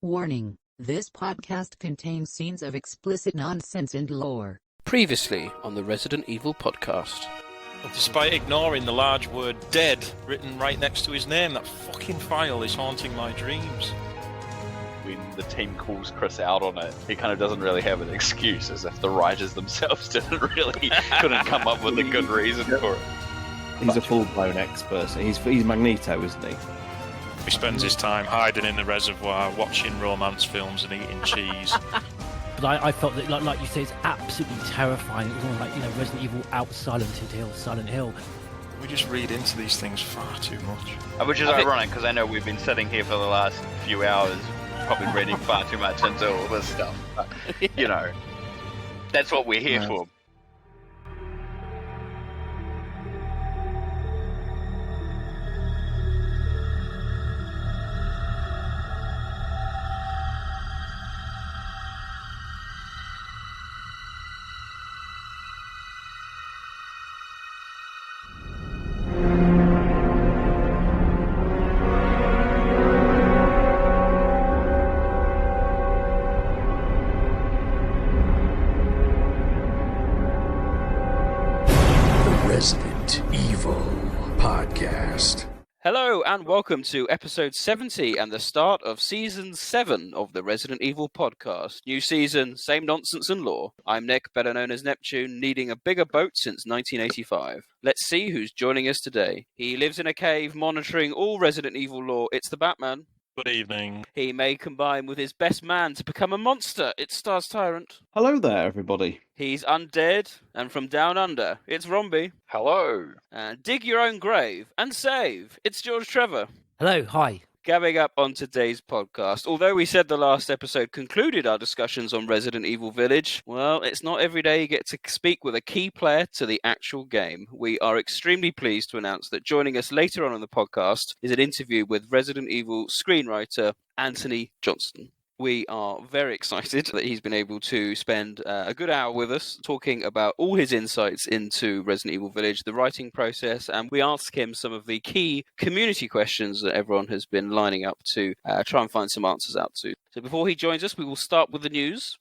Warning, this podcast contains scenes of explicit nonsense and lore. Previously on the Resident Evil podcast. Despite ignoring the large word dead written right next to his name, that fucking file is haunting my dreams. When the team calls Chris out on it, he kind of doesn't really have an excuse, as if the writers themselves couldn't come up with a good reason for it. He's a full-blown expert. He's Magneto, isn't he? He spends his time hiding in the reservoir, watching romance films and eating cheese. But I felt that, like you say, it's absolutely terrifying. It was almost like, Resident Evil out Silent Hill. We just read into these things far too much. Which is ironic, because I know we've been sitting here for the last few hours, probably reading far too much into all this stuff. But, that's what we're here for. Resident Evil Podcast. Hello and welcome to episode 70 and the start of season 7 of the Resident Evil podcast. New season, same nonsense and lore. I'm Nick, better known as Neptune, needing a bigger boat since 1985. Let's see who's joining us today. He lives in a cave monitoring all Resident Evil lore. It's the Batman. Good evening. He may combine with his best man to become a monster. It's Stars Tyrant. Hello there, everybody. He's undead, and from down under, it's Romby. Hello. And dig your own grave and save. It's George Trevor. Hello, hi. Coming up on today's podcast, although we said the last episode concluded our discussions on Resident Evil Village, well, it's not every day you get to speak with a key player to the actual game. We are extremely pleased to announce that joining us later on in the podcast is an interview with Resident Evil screenwriter Antony Johnston. We are very excited that he's been able to spend a good hour with us talking about all his insights into Resident Evil Village, the writing process, and we ask him some of the key community questions that everyone has been lining up to try and find some answers out to. So before he joins us, we will start with the news.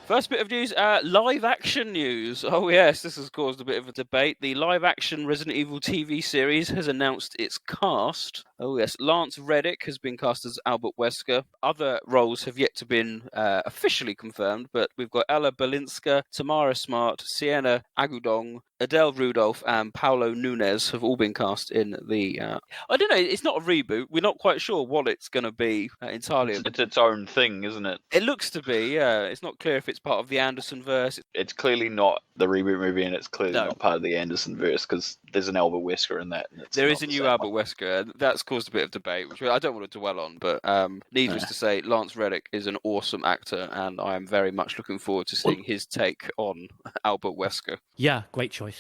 First bit of news, live-action news. Oh yes, this has caused a bit of a debate. The live-action Resident Evil TV series has announced its cast. Oh yes, Lance Reddick has been cast as Albert Wesker. Other roles have yet to been officially confirmed, but we've got Ella Balinska, Tamara Smart, Sienna Agudong, Adele Rudolph and Paulo Nunes have all been cast in the... I don't know, it's not a reboot. We're not quite sure what it's going to be entirely. It's its own thing, isn't it? It looks to be, yeah. It's not clear if it's part of the Anderson-verse. It's clearly not the reboot movie, and it's clearly not part of the Anderson-verse, because there's an Albert Wesker in that. And there is a new Albert Wesker. That's caused a bit of debate, which I don't want to dwell on, but needless to say, Lance Reddick is an awesome actor, and I am very much looking forward to seeing his take on Albert Wesker. Yeah, great choice.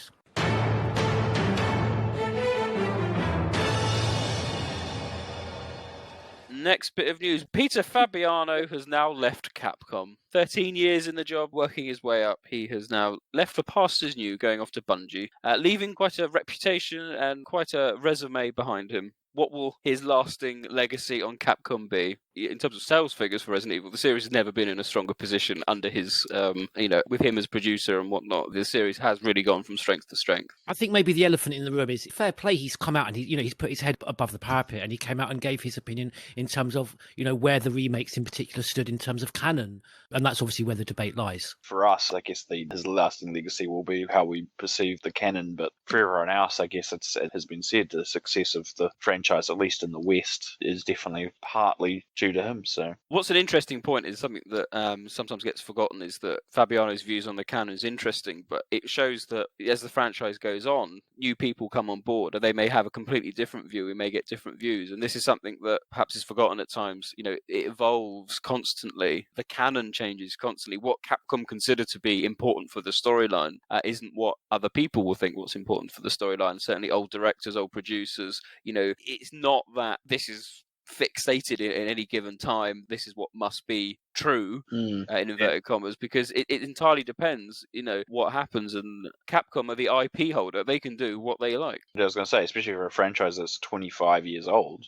Next bit of news. Peter Fabiano has now left Capcom. 13 years in the job, working his way up. He has now left for pastures new, going off to Bungie, leaving quite a reputation and quite a resume behind him. What will his lasting legacy on Capcom be? In terms of sales figures for Resident Evil, the series has never been in a stronger position under his, with him as producer and whatnot. The series has really gone from strength to strength. I think maybe the elephant in the room is fair play. He's come out and he's put his head above the parapet and he came out and gave his opinion in terms of, where the remakes in particular stood in terms of canon. And that's obviously where the debate lies. For us, I guess his lasting legacy will be how we perceive the canon, but for everyone else, I guess it has been said the success of the franchise, at least in the West, is definitely partly due to him. So, what's an interesting point is something that sometimes gets forgotten is that Fabiano's views on the canon is interesting, but it shows that as the franchise goes on, new people come on board, and they may have a completely different view. We may get different views, and this is something that perhaps is forgotten at times. It evolves constantly. The canon changes constantly. What Capcom consider to be important for the storyline isn't what other people will think what's important for the storyline. Certainly old directors, old producers, it's not that this is fixated in any given time. This is what must be true, Mm. in inverted commas, because it entirely depends, what happens. And Capcom are the IP holder; they can do what they like. I was going to say, especially for a franchise that's 25 years old,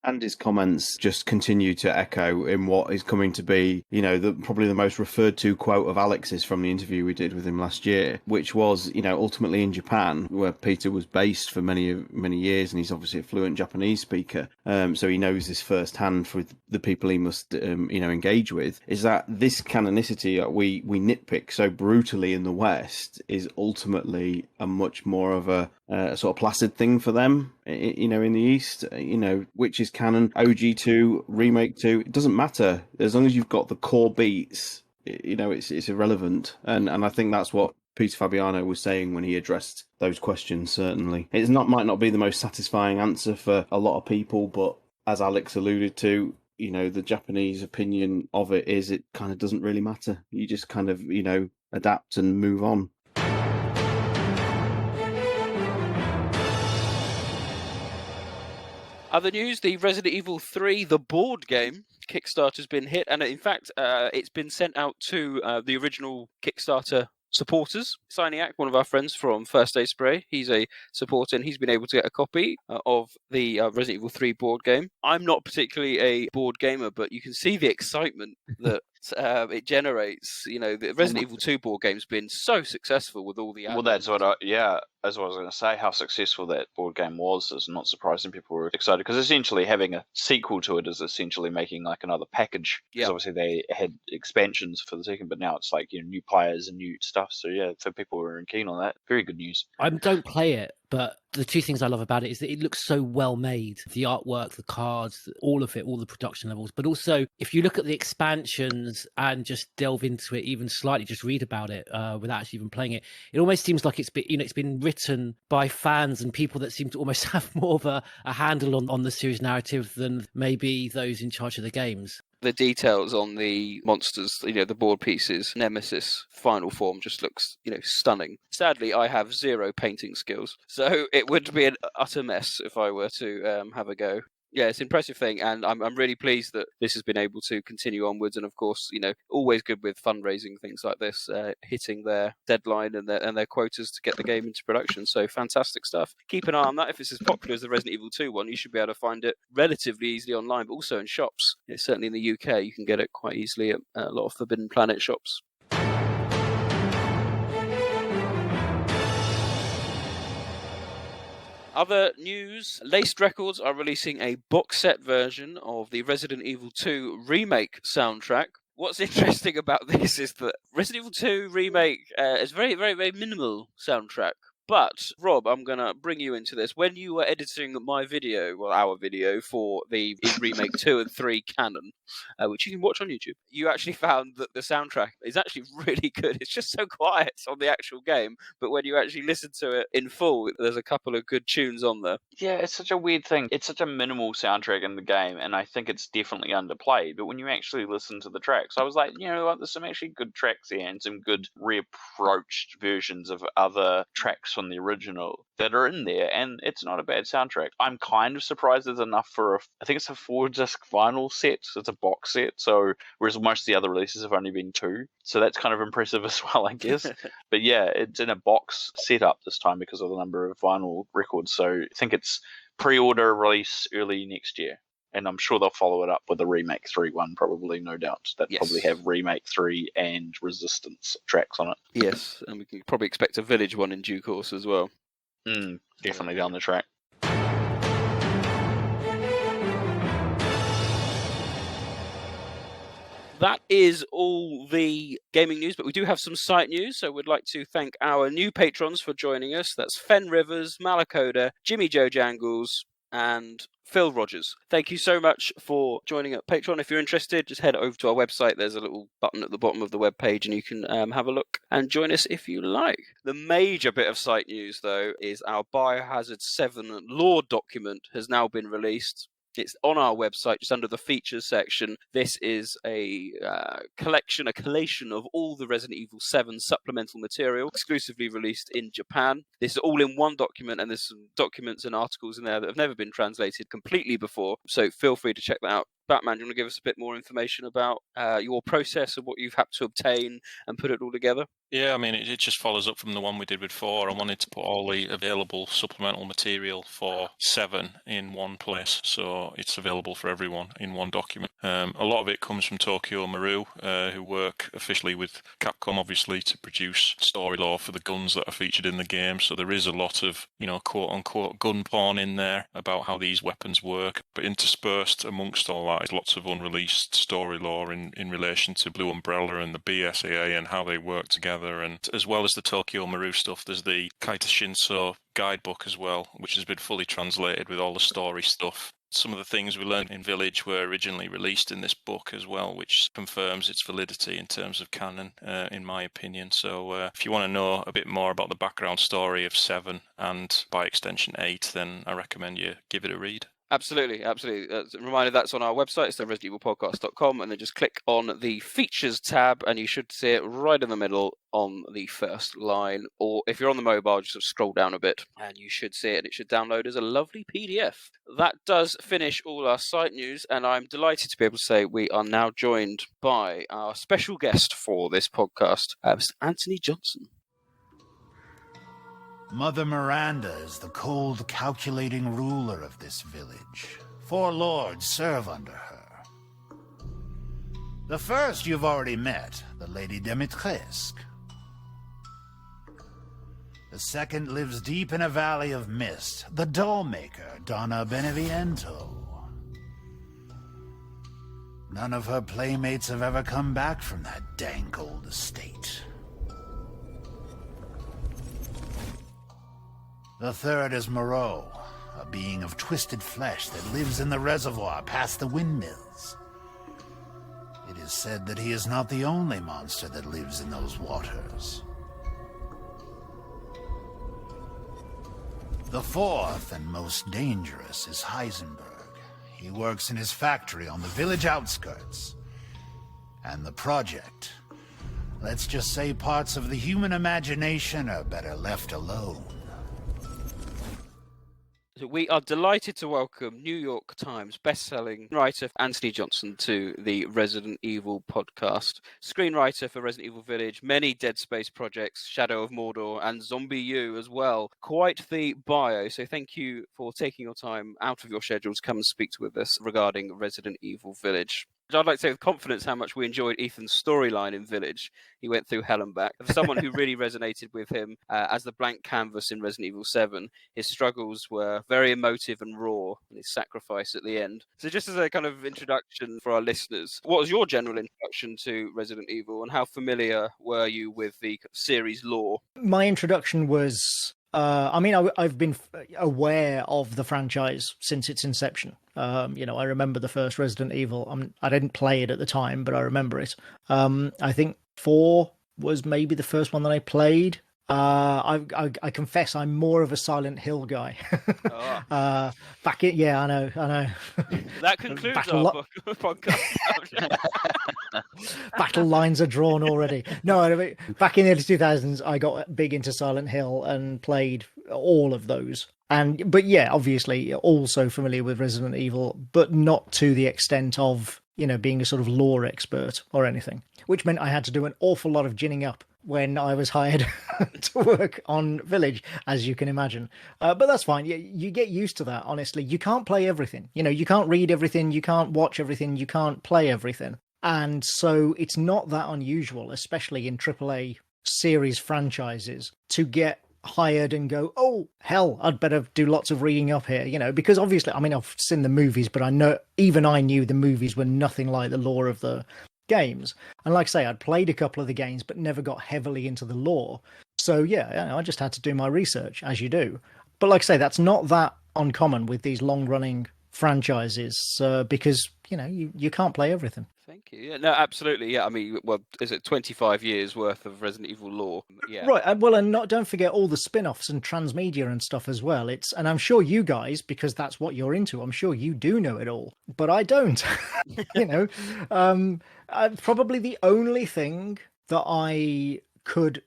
And his comments just continue to echo in what is coming to be, probably the most referred to quote of Alex's from the interview we did with him last year, which was, ultimately in Japan, where Peter was based for many, many years, and he's obviously a fluent Japanese speaker. So he knows this firsthand for the people he must, engage with, is that this canonicity that we nitpick so brutally in the West is ultimately a much more of a sort of placid thing for them, in the East, which is canon. OG2, Remake 2, it doesn't matter. As long as you've got the core beats, it's irrelevant. And I think that's what Peter Fabiano was saying when he addressed those questions, certainly. Might not be the most satisfying answer for a lot of people, but as Alex alluded to, the Japanese opinion of it is it kind of doesn't really matter. You just kind of, adapt and move on. Other news, the Resident Evil 3, the board game, Kickstarter's been hit, and in fact, it's been sent out to the original Kickstarter supporters. Signiac, one of our friends from First Day Spray, he's a supporter, and he's been able to get a copy of the Resident Evil 3 board game. I'm not particularly a board gamer, but you can see the excitement that it generates. The Resident Evil 2 board game's been so successful with all the Well, that's what that's what I was going to say. How successful that board game was is not surprising. People were excited because essentially having a sequel to it is essentially making like another package. Because obviously they had expansions for the second, but now it's like new players and new stuff. So yeah, for people who are keen on that, very good news. I don't play it, but the two things I love about it is that it looks so well made. The artwork, the cards, all of it, all the production levels. But also, if you look at the expansions and just delve into it even slightly, just read about it without actually even playing it, it almost seems like it's been written by fans and people that seem to almost have more of a handle on the series narrative than maybe those in charge of the games. The details on the monsters, the board pieces, Nemesis, final form just looks, stunning. Sadly, I have zero painting skills, so it would be an utter mess if I were to have a go. Yeah, it's an impressive thing, and I'm really pleased that this has been able to continue onwards. And of course, always good with fundraising things like this, hitting their deadline and their quotas to get the game into production. So fantastic stuff. Keep an eye on that. If it's as popular as the Resident Evil 2 one, you should be able to find it relatively easily online, but also in shops. Certainly in the UK, you can get it quite easily at a lot of Forbidden Planet shops. Other news, Laced Records are releasing a box set version of the Resident Evil 2 Remake soundtrack. What's interesting about this is that Resident Evil 2 Remake is very, very, very minimal soundtrack. But, Rob, I'm going to bring you into this. When you were editing my video, our video, for the Remake 2 and 3 canon, which you can watch on YouTube, you actually found that the soundtrack is actually really good. It's just so quiet on the actual game, but when you actually listen to it in full, there's a couple of good tunes on there. Yeah, it's such a weird thing. It's such a minimal soundtrack in the game, and I think it's definitely underplayed. But when you actually listen to the tracks, I was like, there's some actually good tracks here and some good reapproached versions of other tracks from the original that are in there, and it's not a bad soundtrack. I'm kind of surprised there's enough for I think it's a 4-disc vinyl set. So it's a box set. So whereas most of the other releases have only been 2, so that's kind of impressive as well, I guess. But yeah, it's in a box setup this time because of the number of vinyl records. So I think it's pre-order release early next year. And I'm sure they'll follow it up with a Remake 3 one, probably, no doubt. They'll probably have Remake 3 and Resistance tracks on it. Yes, and we can probably expect a Village one in due course as well. Definitely down the track. That is all the gaming news, but we do have some site news, so we'd like to thank our new patrons for joining us. That's Fen Rivers, Malakoda, Jimmy Joe Jangles, and Phil Rogers. Thank you so much for joining at Patreon. If you're interested, just head over to our website. There's a little button at the bottom of the webpage, and you can have a look and join us if you like. The major bit of site news, though, is our Biohazard 7 lore document has now been released. It's on our website, just under the features section. This is a collation of all the Resident Evil 7 supplemental material, exclusively released in Japan. This is all in one document, and there's some documents and articles in there that have never been translated completely before, so feel free to check that out. Batman, do you want to give us a bit more information about your process and what you've had to obtain and put it all together? Yeah, I mean, it just follows up from the one we did with 4. I wanted to put all the available supplemental material for 7 in one place, so it's available for everyone in one document. A lot of it comes from Tokyo Maru, who work officially with Capcom, obviously, to produce story lore for the guns that are featured in the game. So there is a lot of, quote-unquote gun porn in there about how these weapons work. But interspersed amongst all that is lots of unreleased story lore in relation to Blue Umbrella and the BSAA and how they work together. And as well as the Tokyo Maru stuff, there's the Kaita Shinso guidebook as well, which has been fully translated with all the story stuff. Some of the things we learned in Village were originally released in this book as well, which confirms its validity in terms of canon, in my opinion. So if you want to know a bit more about the background story of 7 and by extension 8, then I recommend you give it a read. Absolutely. A reminder, that's on our website, it's the ResidentEvilPodcast.com, and then just click on the Features tab, and you should see it right in the middle on the first line. Or if you're on the mobile, just sort of scroll down a bit, and you should see it, and it should download as a lovely PDF. That does finish all our site news, and I'm delighted to be able to say we are now joined by our special guest for this podcast, Mr. Antony Johnston. Mother Miranda is the cold, calculating ruler of this village. 4 lords serve under her. The first you've already met, the Lady Dimitrescu. The second lives deep in a valley of mist, the doll-maker, Donna Beneviento. None of her playmates have ever come back from that dank old estate. The third is Moreau, a being of twisted flesh that lives in the reservoir past the windmills. It is said that he is not the only monster that lives in those waters. The fourth and most dangerous is Heisenberg. He works in his factory on the village outskirts. And the project, let's just say parts of the human imagination are better left alone. So we are delighted to welcome New York Times bestselling writer Antony Johnston to the Resident Evil podcast. Screenwriter for Resident Evil Village, many Dead Space projects, Shadow of Mordor, and Zombie U as well. Quite the bio, so thank you for taking your time out of your schedule to come and speak with us regarding Resident Evil Village. I'd like to say with confidence how much we enjoyed Ethan's storyline in Village. He went through hell and back. For someone who really resonated with him as the blank canvas in Resident Evil 7, his struggles were very emotive and raw, and his sacrifice at the end. So just as a kind of introduction for our listeners, what was your general introduction to Resident Evil, and how familiar were you with the series lore? My introduction was... I've been aware of the franchise since its inception. I remember the first Resident Evil. I didn't play it at the time, but I remember it. I think 4 was maybe the first one that I played. I confess I'm more of a Silent Hill guy. I know. That concludes our podcast. Battle lines are drawn already. No, I mean, back in the early 2000s, I got big into Silent Hill and played all of those. But yeah, obviously, also familiar with Resident Evil, but not to the extent of, being a sort of lore expert or anything, which meant I had to do an awful lot of ginning up when I was hired to work on Village, as you can imagine. But that's fine. You get used to that, honestly. You can't play everything. You can't read everything. You can't watch everything. You can't play everything. And so it's not that unusual, especially in AAA series franchises, to get hired and go, oh, hell, I'd better do lots of reading up here, because obviously, I've seen the movies, but I knew the movies were nothing like the lore of the games. And like I say, I'd played a couple of the games, but never got heavily into the lore. So yeah, I just had to do my research, as you do. But like I say, that's not that uncommon with these long-running franchises, because, you can't play everything. Thank you. Yeah, no, absolutely. Yeah, is it 25 years worth of Resident Evil lore? Yeah. Right. And don't forget all the spin-offs and transmedia and stuff as well. And I'm sure you guys, because that's what you're into, I'm sure you do know it all, but I don't. Probably the only thing that I could,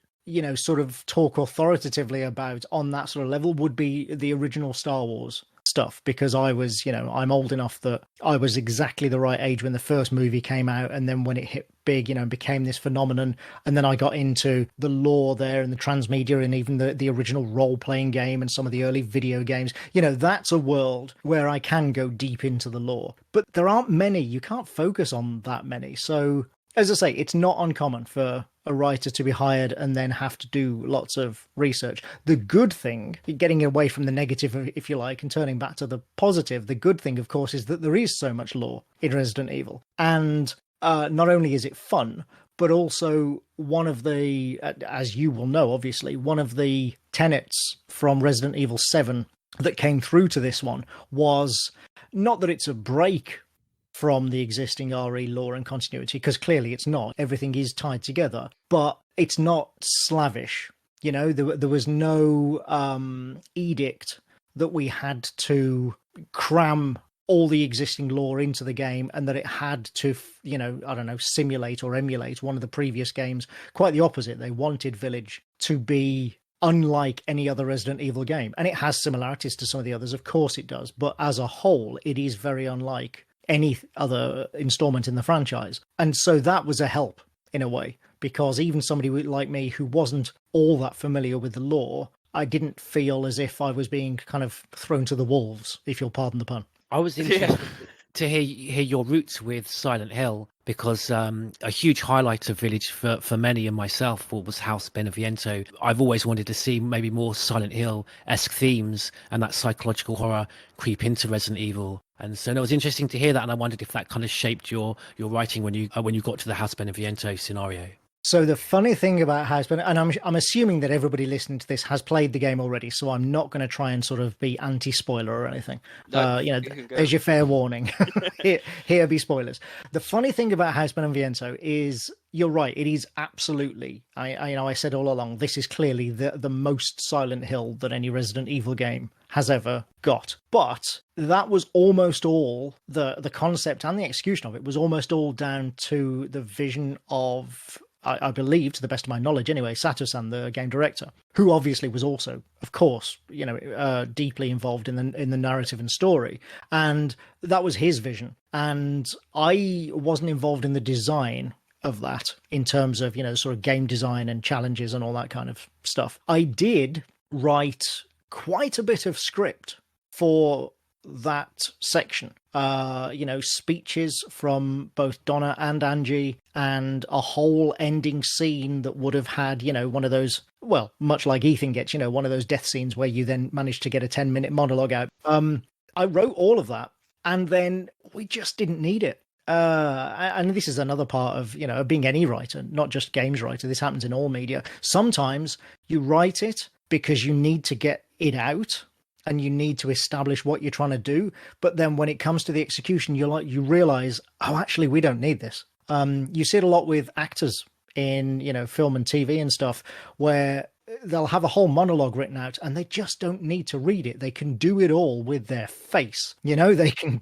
sort of talk authoritatively about on that sort of level would be the original Star Wars stuff, because I was, I'm old enough that I was exactly the right age when the first movie came out, and then when it hit big, and became this phenomenon, and then I got into the lore there and the transmedia and even the original role-playing game and some of the early video games. That's a world where I can go deep into the lore. But there aren't many. You can't focus on that many. So, as I say, it's not uncommon for a writer to be hired and then have to do lots of research. The good thing, getting away from the negative, if you like, and turning back to the positive, the good thing, of course, is that there is so much lore in Resident Evil. And not only is it fun, but also one of the, as you will know, obviously, one of the tenets from Resident Evil 7 that came through to this one was not that it's a break from the existing RE lore and continuity, because clearly it's not. Everything is tied together, but it's not slavish. There was no edict that we had to cram all the existing lore into the game and that it had to, simulate or emulate one of the previous games. Quite the opposite. They wanted Village to be unlike any other Resident Evil game. And it has similarities to some of the others. Of course it does. But as a whole, it is very unlike any other installment in the franchise. And so that was a help in a way, because even somebody like me who wasn't all that familiar with the lore, I didn't feel as if I was being kind of thrown to the wolves, if you'll pardon the pun. I was interested to hear your roots with Silent Hill, because a huge highlight of Village for many and myself was House Beneviento. I've always wanted to see maybe more Silent Hill-esque themes and that psychological horror creep into Resident Evil. And so it was interesting to hear that, and I wondered if that kind of shaped your writing when you got to the House Beneviento scenario. So the funny thing about House Beneviento, and I'm assuming that everybody listening to this has played the game already, so I'm not going to try and sort of be anti-spoiler or anything. No, there's your fair warning. Here be spoilers. The funny thing about House Beneviento is, you're right, it is absolutely, I said all along, this is clearly the most Silent Hill that any Resident Evil game has ever got. But that was almost all, the concept and the execution of it was almost all down to the vision of, I believe, to the best of my knowledge anyway, Sato-san, the game director, who obviously was also, of course, deeply involved in the narrative and story. And that was his vision. And I wasn't involved in the design of that in terms of, sort of game design and challenges and all that kind of stuff. I did write quite a bit of script for that section, speeches from both Donna and Angie, and a whole ending scene that would have had, one of those, well, much like Ethan gets, one of those death scenes where you then manage to get a 10-minute monologue out. I wrote all of that, and then we just didn't need it. And this is another part of, being any writer, not just games writer. This happens in all media. Sometimes you write it because you need to get it out and you need to establish what you're trying to do. But then when it comes to the execution, you realize, oh, actually, we don't need this. You see it a lot with actors in, film and TV and stuff, where they'll have a whole monologue written out and they just don't need to read it. They can do it all with their face. They can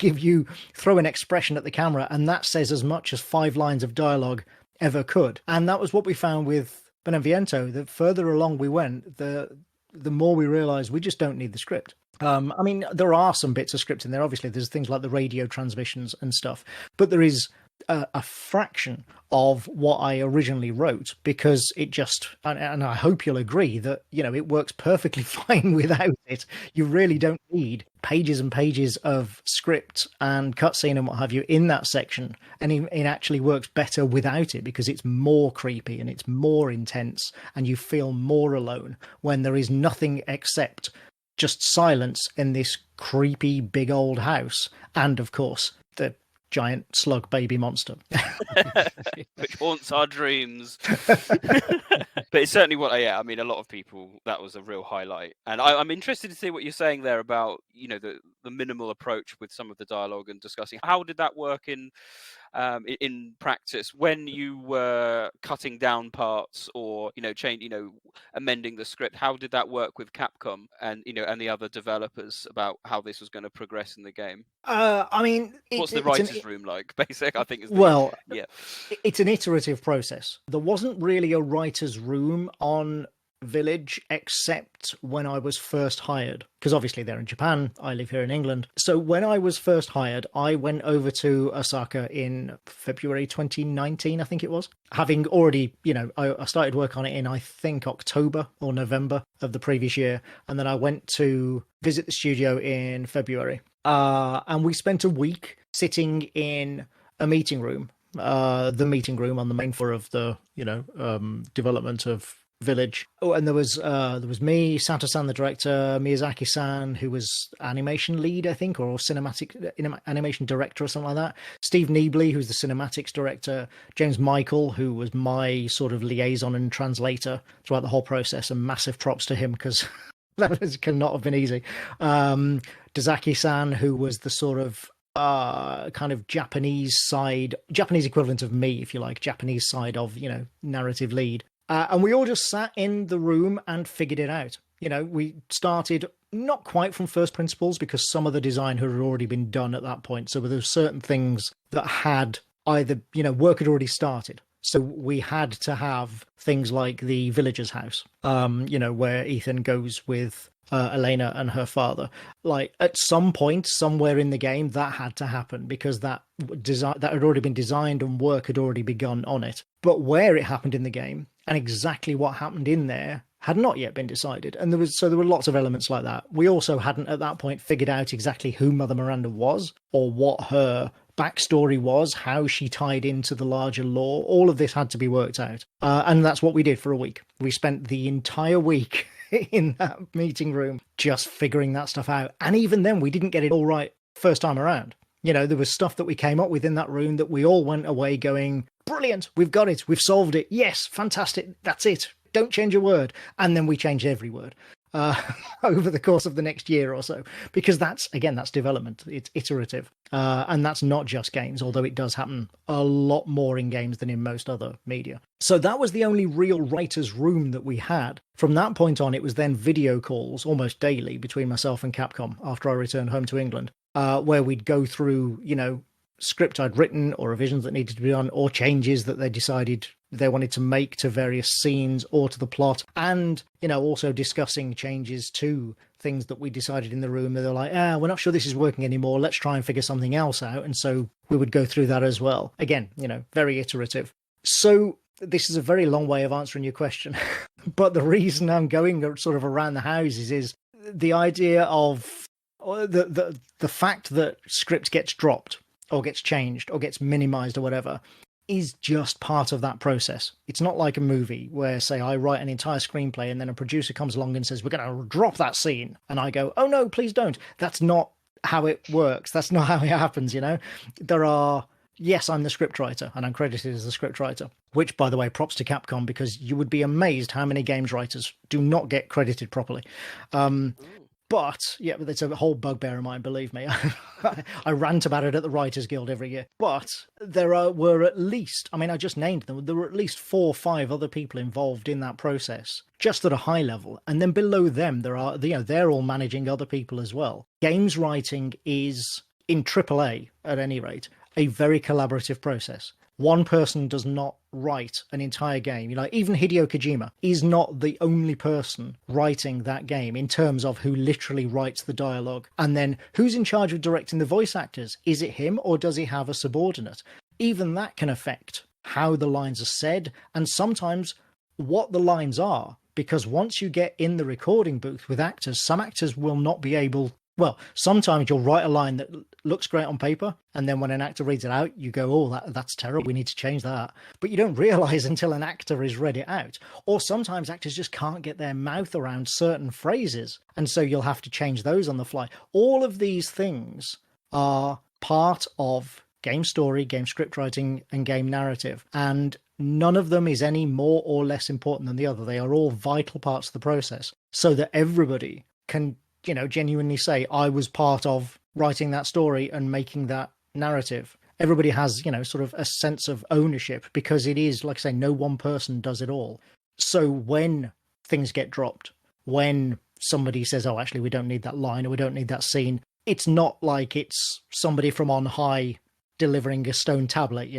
throw an expression at the camera, and that says as much as 5 lines of dialogue ever could. And that was what we found with Beneviento. The further along we went, the more we realized we just don't need the script. There are some bits of script in there. Obviously, there's things like the radio transmissions and stuff, but there is a fraction of what I originally wrote, because it just, and I hope you'll agree that, it works perfectly fine without it. You really don't need pages and pages of script and cutscene and what have you in that section. And it actually works better without it, because it's more creepy and it's more intense, and you feel more alone when there is nothing except just silence in this creepy big old house. And of course, the giant slug baby monster. Which haunts our dreams. But it's certainly a lot of people, that was a real highlight. And I'm interested to see what you're saying there about, the minimal approach with some of the dialogue and discussing. How did that work in practice when you were cutting down parts or, amending the script? How did that work with Capcom and the other developers about how this was going to progress in the game? What's the writer's room like? Basically, I think it's an iterative process. There wasn't really a writer's room on village except when I was first hired, because obviously they're in Japan, I live here in England. So when I was first hired, I went over to Osaka in February 2019, I think it was, having already, I started work on it in, I think, October or November of the previous year, and then I went to visit the studio in February, and we spent a week sitting in a meeting room, the meeting room on the main floor of the development of Village. Oh, and there was me, Sato-san the director, Miyazaki-san, who was animation lead, I think, or cinematic animation director or something like that, Steve Neebly, who's the cinematics director, James Michael, who was my sort of liaison and translator throughout the whole process, and massive props to him because that cannot have been easy. Dazaki-san, who was the sort of kind of Japanese equivalent of me, if you like, Japanese side of, narrative lead. And we all just sat in the room and figured it out. We started not quite from first principles because some of the design had already been done at that point. So there were certain things that had either, work had already started. So we had to have things like the villager's house, where Ethan goes with Elena and her father. Like at some point, somewhere in the game, that had to happen because that had already been designed and work had already begun on it. But where it happened in the game and exactly what happened in there had not yet been decided. And there were lots of elements like that. We also hadn't at that point figured out exactly who Mother Miranda was or what her backstory was, how she tied into the larger lore. All of this had to be worked out. And that's what we did for a week. We spent the entire week in that meeting room just figuring that stuff out. And even then, we didn't get it all right first time around. There was stuff that we came up with in that room that we all went away going, brilliant, we've got it, we've solved it, yes, fantastic, that's it, don't change a word. And then we changed every word over the course of the next year or so, because that's development, it's iterative. And that's not just games, although it does happen a lot more in games than in most other media. So that was the only real writer's room that we had. From that point on, it was then video calls almost daily between myself and Capcom after I returned home to England, where we'd go through, script I'd written or revisions that needed to be done or changes that they decided they wanted to make to various scenes or to the plot, and also discussing changes to things that we decided in the room that they're like, we're not sure this is working anymore, let's try and figure something else out. And so we would go through that as well. Again, very iterative. So this is a very long way of answering your question, but the reason I'm going sort of around the houses is the idea of the fact that script gets dropped or gets changed or gets minimized or whatever is just part of that process. It's not like a movie where, say, I write an entire screenplay and then a producer comes along and says, we're going to drop that scene. And I go, oh, no, please don't. That's not how it works. That's not how it happens, There are, yes, I'm the scriptwriter and I'm credited as the scriptwriter, which, by the way, props to Capcom, because you would be amazed how many games writers do not get credited properly. But it's a whole bugbear of mine, believe me. I rant about it at the Writers Guild every year. But there were at least, I just named them, there were at least 4 or 5 other people involved in that process, just at a high level. And then below them, there are, they're all managing other people as well. Games writing is, in AAA at any rate, a very collaborative process. One person does not write an entire game. Even Hideo Kojima is not the only person writing that game in terms of who literally writes the dialogue. And then who's in charge of directing the voice actors? Is it him or does he have a subordinate? Even that can affect how the lines are said and sometimes what the lines are. Because once you get in the recording booth with actors, some actors will not be able... Well, sometimes you'll write a line that looks great on paper, and then when an actor reads it out, you go, oh, that's terrible, we need to change that. But you don't realise until an actor has read it out. Or sometimes actors just can't get their mouth around certain phrases, and so you'll have to change those on the fly. All of these things are part of game story, game script writing, and game narrative, and none of them is any more or less important than the other. They are all vital parts of the process, so that everybody can genuinely say, I was part of writing that story and making that narrative. Everybody has, sort of a sense of ownership because it is, like I say, no one person does it all. So when things get dropped, when somebody says, oh, actually, we don't need that line or we don't need that scene, it's not like it's somebody from on high delivering a stone tablet,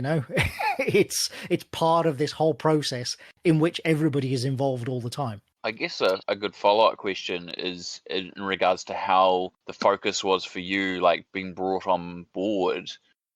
It's part of this whole process in which everybody is involved all the time. I guess a good follow-up question is in regards to how the focus was for you, like being brought on board,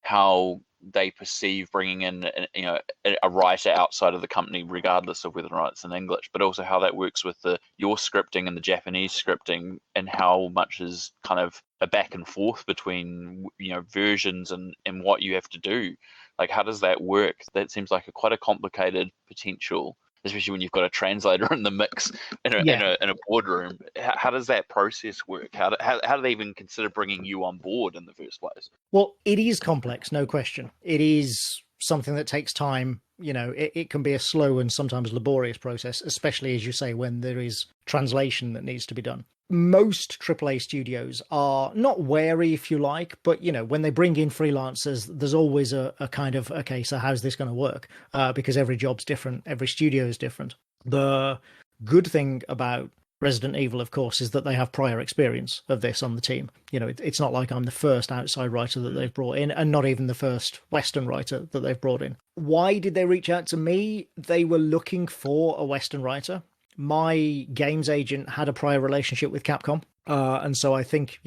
how they perceive bringing in, a writer outside of the company, regardless of whether or not it's in English, but also how that works with your scripting and the Japanese scripting, and how much is kind of a back and forth between versions and what you have to do. Like, how does that work? That seems like quite a complicated potential, especially when you've got a translator in the mix in a boardroom. How does that process work? How do they even consider bringing you on board in the first place? Well, it is complex, no question. It is something that takes time. It can be a slow and sometimes laborious process, especially, as you say, when there is translation that needs to be done. Most AAA studios are not wary, if you like, but, when they bring in freelancers, there's always a kind of, okay, so how's this going to work? Because every job's different, every studio is different. The good thing about Resident Evil, of course, is that they have prior experience of this on the team. It's not like I'm the first outside writer that they've brought in, and not even the first Western writer that they've brought in. Why did they reach out to me? They were looking for a Western writer. My games agent had a prior relationship with Capcom. And so I think,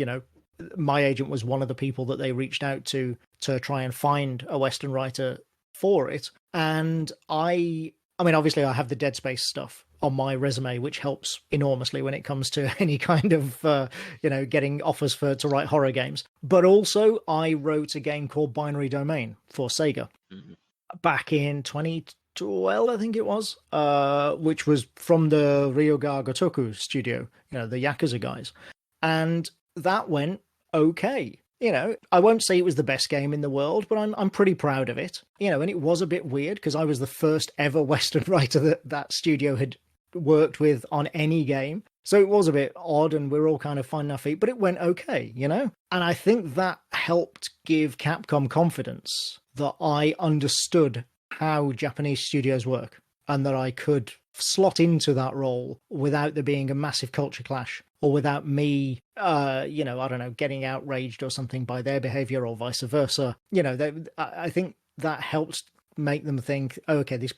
my agent was one of the people that they reached out to try and find a Western writer for it. And I mean, obviously I have the Dead Space stuff on my resume, which helps enormously when it comes to any kind of, getting offers to write horror games. But also I wrote a game called Binary Domain for Sega back in 2012, I think it was, which was from the Ryoga Gotoku studio, the Yakuza guys. And that went okay. I won't say it was the best game in the world, but I'm pretty proud of it. And it was a bit weird because I was the first ever Western writer that studio had worked with on any game. So it was a bit odd, and we're all kind of finding our feet, but it went okay, And I think that helped give Capcom confidence that I understood how Japanese studios work, and that I could slot into that role without there being a massive culture clash, or without me, I don't know, getting outraged or something by their behavior, or vice versa. I think that helped make them think, oh, okay, this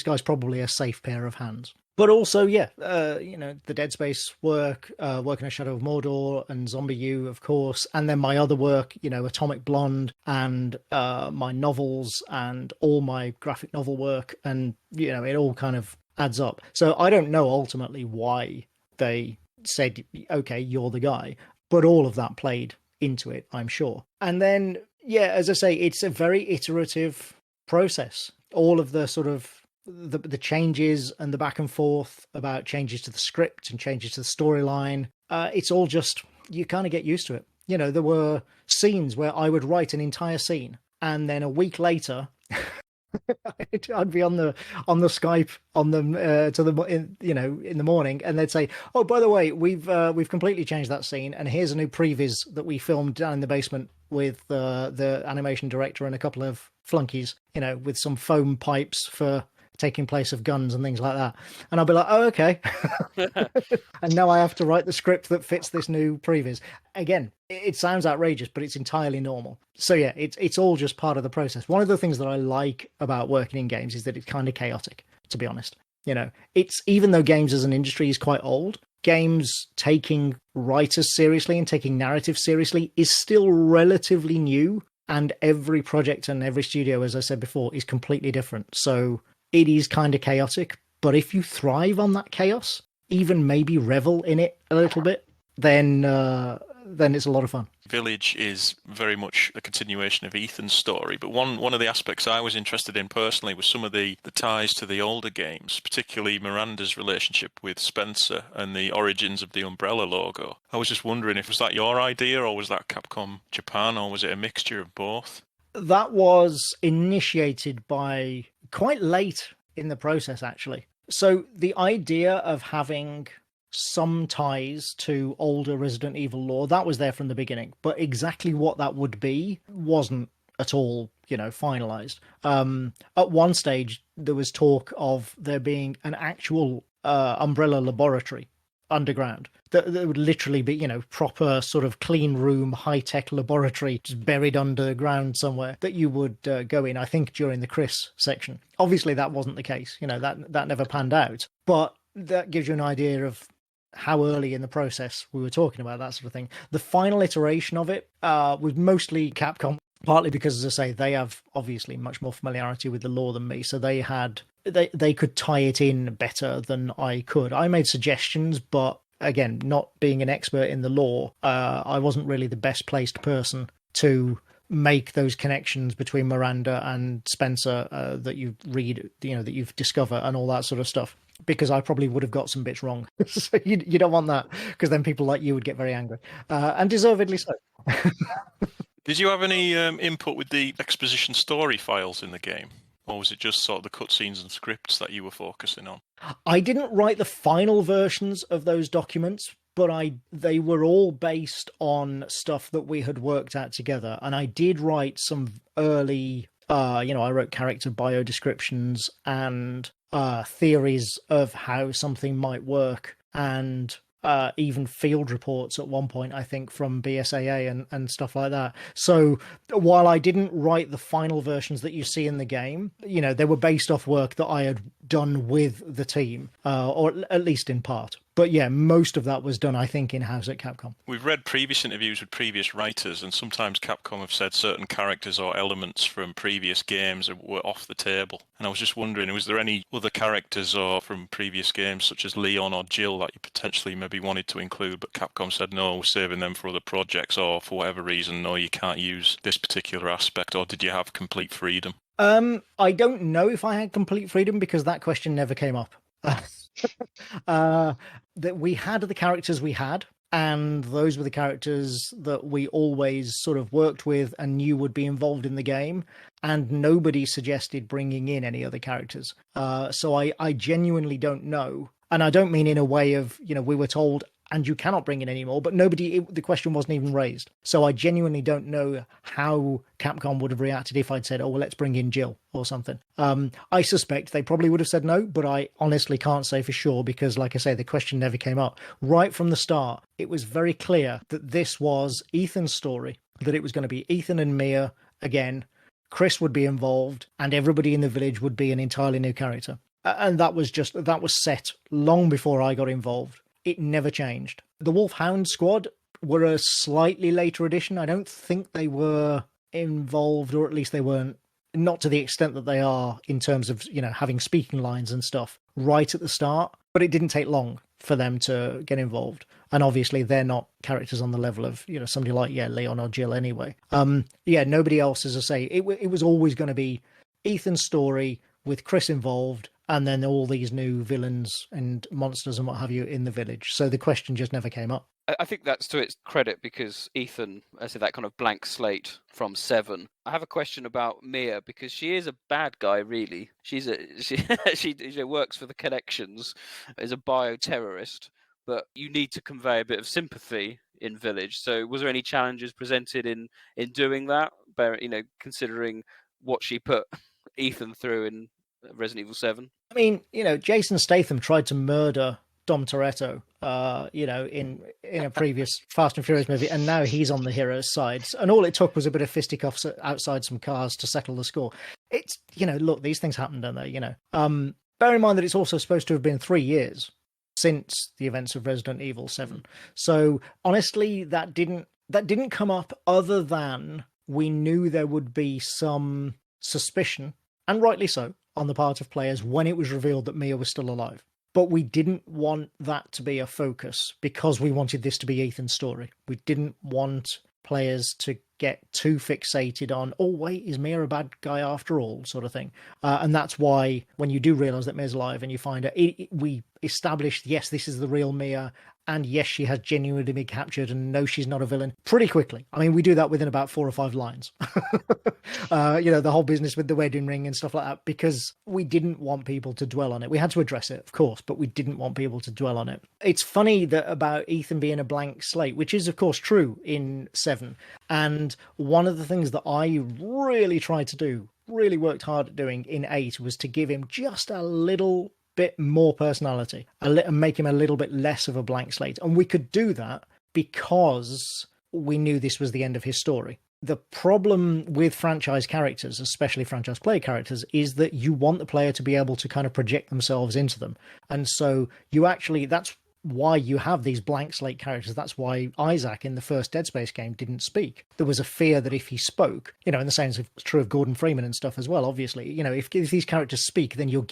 guy's probably a safe pair of hands. But also, the Dead Space work, working on Shadow of Mordor and Zombie U, of course, and then my other work, Atomic Blonde, and my novels, and all my graphic novel work, and, it all kind of adds up. So I don't know ultimately why they said, okay, you're the guy, but all of that played into it, I'm sure. And then, as I say, it's a very iterative process. All of the sort of the changes and the back and forth about changes to the script and changes to the storyline, it's all just, you kind of get used to it. There were scenes where I would write an entire scene, and then a week later I'd be on the Skype on them in the morning, and they'd say, oh, by the way, we've completely changed that scene, and here's a new previs that we filmed down in the basement with the animation director and a couple of flunkies, with some foam pipes for taking place of guns and things like that. And I'll be like, oh, okay. And now I have to write the script that fits this new previs. Again, it sounds outrageous, but it's entirely normal. So it's all just part of the process. One of the things that I like about working in games is that it's kind of chaotic, to be honest. It's, even though games as an industry is quite old, games taking writers seriously and taking narrative seriously is still relatively new. And every project and every studio, as I said before, is completely different. So it is kind of chaotic, but if you thrive on that chaos, even maybe revel in it a little bit, then it's a lot of fun. Village is very much a continuation of Ethan's story, but one of the aspects I was interested in personally was some of the ties to the older games, particularly Miranda's relationship with Spencer and the origins of the Umbrella logo. I was just wondering, was that your idea, or was that Capcom Japan, or was it a mixture of both? That was initiated by quite late in the process, actually. So the idea of having some ties to older Resident Evil lore, that was there from the beginning. But exactly what that would be wasn't at all, finalized. At one stage, there was talk of there being an actual Umbrella laboratory underground that would literally be, proper sort of clean room, high-tech laboratory just buried underground somewhere that you would go in, I think, during the Chris section. Obviously, that wasn't the case. That never panned out. But that gives you an idea of how early in the process we were talking about, that sort of thing. The final iteration of it was mostly Capcom, partly because, as I say, they have obviously much more familiarity with the lore than me, so they could tie it in better than I could. I made suggestions, but again, not being an expert in the lore, I wasn't really the best placed person to make those connections between Miranda and Spencer that you read, that you've discovered and all that sort of stuff, because I probably would have got some bits wrong. So you don't want that, because then people like you would get very angry, and deservedly so. Did you have any input with the exposition story files in the game? Or was it just sort of the cutscenes and scripts that you were focusing on? I didn't write the final versions of those documents, but they were all based on stuff that we had worked out together. And I did write some early, I wrote character bio descriptions and theories of how something might work, and even field reports at one point, I think, from BSAA and stuff like that. So while I didn't write the final versions that you see in the game, they were based off work that I had done with the team, or at least in part. But yeah, most of that was done, I think, in-house at Capcom. We've read previous interviews with previous writers, and sometimes Capcom have said certain characters or elements from previous games were off the table. And I was just wondering, was there any other characters or from previous games, such as Leon or Jill, that you potentially maybe wanted to include, but Capcom said, no, we're saving them for other projects, or for whatever reason, no, you can't use this particular aspect, or did you have complete freedom? I don't know if I had complete freedom, because that question never came up. That we had the characters we had, and those were the characters that we always sort of worked with and knew would be involved in the game, and nobody suggested bringing in any other characters. So I genuinely don't know, and I don't mean in a way of, we were told and you cannot bring in any more, but the question wasn't even raised. So I genuinely don't know how Capcom would have reacted if I'd said, oh, well, let's bring in Jill or something. I suspect they probably would have said no, but I honestly can't say for sure, because like I say, the question never came up. Right from the start, it was very clear that this was Ethan's story, that it was going to be Ethan and Mia again, Chris would be involved, and everybody in the village would be an entirely new character. And that was set long before I got involved. It never changed. The Wolfhound Squad were a slightly later addition. I don't think they were involved, or at least they weren't, not to the extent that they are in terms of, having speaking lines and stuff right at the start. But it didn't take long for them to get involved. And obviously they're not characters on the level of, somebody like, Leon or Jill anyway. Nobody else, as I say, it was always going to be Ethan's story with Chris involved, and then all these new villains and monsters and what have you in the village. So the question just never came up. I think that's to its credit, because Ethan, I said, that kind of blank slate from 7. I have a question about Mia, because she is a bad guy, really. She works for the connections, is a bioterrorist, but you need to convey a bit of sympathy in Village. So was there any challenges presented in doing that, considering what she put Ethan through in Resident Evil 7? I mean, Jason Statham tried to murder Dom Toretto, in a previous Fast and Furious movie, and now he's on the hero's side. And all it took was a bit of fisticuffs outside some cars to settle the score. It's, look, these things happen, don't they? Bear in mind that it's also supposed to have been 3 years since the events of Resident Evil 7. So honestly, that didn't come up, other than we knew there would be some suspicion, and rightly so, on the part of players when it was revealed that Mia was still alive. But we didn't want that to be a focus, because we wanted this to be Ethan's story. We didn't want players to get too fixated on, oh, wait, is Mia a bad guy after all, sort of thing. And that's why when you do realise that Mia's alive and you find her, we established, yes, this is the real Mia, and yes, she has genuinely been captured, and no, she's not a villain, pretty quickly. I mean, we do that within about 4 or 5 lines. The whole business with the wedding ring and stuff like that, because we didn't want people to dwell on it. We had to address it, of course, but we didn't want people to dwell on it. It's funny that about Ethan being a blank slate, which is, of course, true in 7. And one of the things that I really tried to do, really worked hard at doing in 8, was to give him just a little bit more personality and make him a little bit less of a blank slate. And we could do that because we knew this was the end of his story. the problem with franchise characters, especially franchise player characters, is that you want the player to be able to kind of project themselves into them. And so that's why you have these blank slate characters. That's why Isaac in the first Dead Space game didn't speak. There was a fear that if he spoke, in the same as true of Gordon Freeman and stuff as well, obviously, if these characters speak, then you're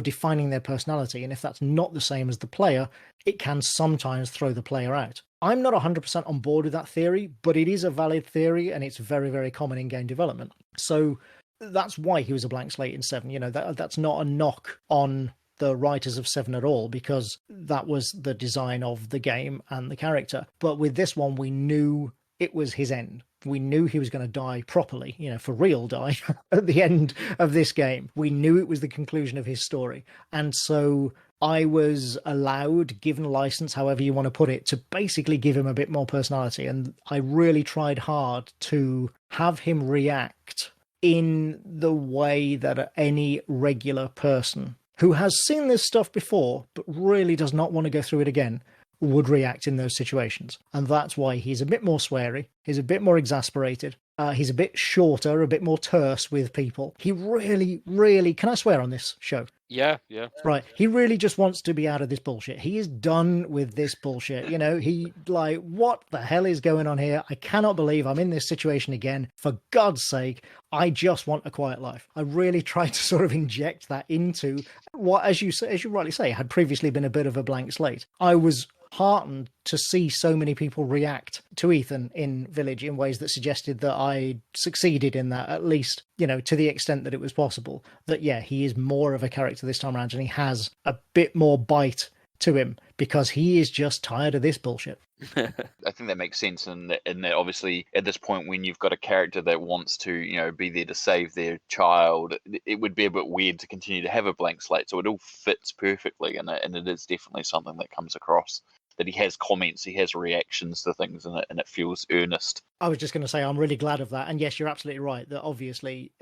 defining their personality. And if that's not the same as the player, it can sometimes throw the player out. I'm not 100% on board with that theory, but it is a valid theory, and it's very, very common in game development. So that's why he was a blank slate in 7. That's not a knock on the writers of 7 at all, because that was the design of the game and the character. But with this one, we knew it was his end. We knew he was going to die properly, for real die at the end of this game. We knew it was the conclusion of his story. And so I was allowed, given license, however you want to put it, to basically give him a bit more personality. And I really tried hard to have him react in the way that any regular person who has seen this stuff before, but really does not want to go through it again, would react in those situations. And that's why he's a bit more sweary, he's a bit more exasperated, he's a bit shorter, a bit more terse with people. He really, really... Can I swear on this show? Yeah. Right. He really just wants to be out of this bullshit. He is done with this bullshit. What the hell is going on here? I cannot believe I'm in this situation again. For God's sake, I just want a quiet life. I really tried to sort of inject that into what, as you rightly say, had previously been a bit of a blank slate. I was heartened to see so many people react to Ethan in Village in ways that suggested that I succeeded in that, at least, to the extent that it was possible. That, yeah, he is more of a character this time around, and he has a bit more bite to him because he is just tired of this bullshit. I think that makes sense in that obviously at this point when you've got a character that wants to be there to save their child, it would be a bit weird to continue to have a blank slate. So it all fits perfectly, and it is definitely something that comes across, that he has comments, he has reactions to things, and it feels earnest. I was just going to say, I'm really glad of that. And yes, you're absolutely right that obviously,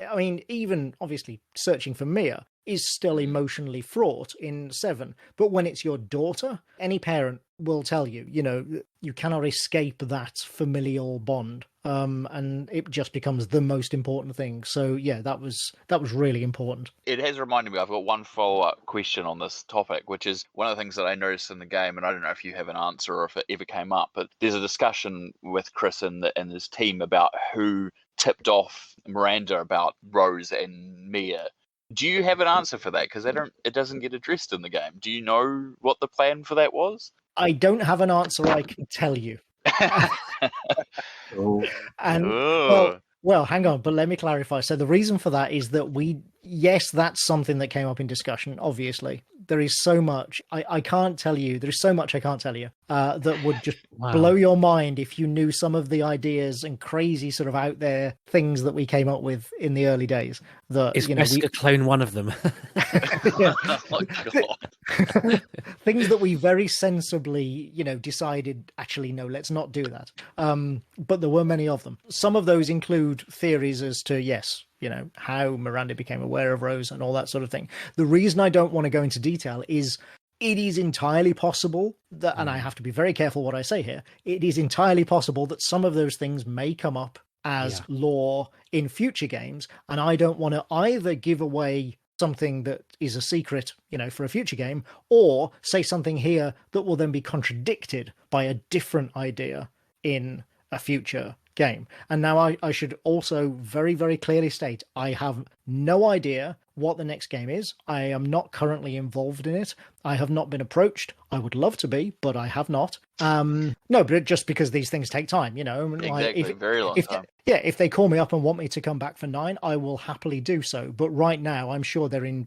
even obviously searching for Mia is still emotionally fraught in 7. But when it's your daughter, any parent will tell you, you cannot escape that familial bond. And it just becomes the most important thing. So yeah, that was really important. It has reminded me, I've got one follow-up question on this topic, which is one of the things that I noticed in the game, and I don't know if you have an answer or if it ever came up, but there's a discussion with Chris and his team about who tipped off Miranda about Rose and Mia. Do you have an answer for that? Because it doesn't get addressed in the game. Do you know what the plan for that was? I don't have an answer I can tell you. And well, hang on, but let me clarify. So the reason for that is that yes, that's something that came up in discussion, obviously. There is so much I can't tell you. There is so much I can't tell you that would just blow your mind if you knew some of the ideas and crazy sort of out there things that we came up with in the early days. That is Wesker clone one of them? Oh my God. Things that we very sensibly, decided, actually, no, let's not do that. But there were many of them. Some of those include theories as to, yes, how Miranda became aware of Rose and all that sort of thing. The reason I don't want to go into detail is it is entirely possible that, and I have to be very careful what I say here, it is entirely possible that some of those things may come up as lore in future games, and I don't want to either give away something that is a secret, for a future game, or say something here that will then be contradicted by a different idea in a future game. And now I should also very, very clearly state, I have no idea what the next game is. I am not currently involved in it. I have not been approached. I would love to be, but I have not. No, but just because these things take time, Exactly, very long time. Yeah, if they call me up and want me to come back for 9, I will happily do so. But right now, I'm sure they're in,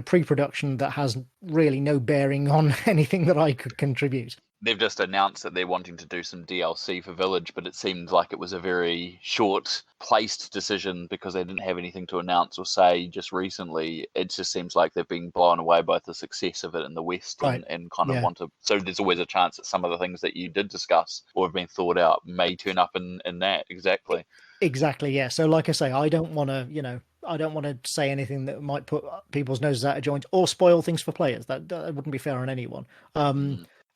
pre-production that has really no bearing on anything that I could contribute. They've just announced that they're wanting to do some DLC for Village, but it seemed like it was a very short-placed decision because they didn't have anything to announce or say just recently. It just seems like they've been blown away by the success of it in the West, right. and kind of want to... So there's always a chance that some of the things that you did discuss or have been thought out may turn up in that. Exactly. Exactly, yeah. So like I say, I don't want to say anything that might put people's noses out of joint or spoil things for players. That wouldn't be fair on anyone.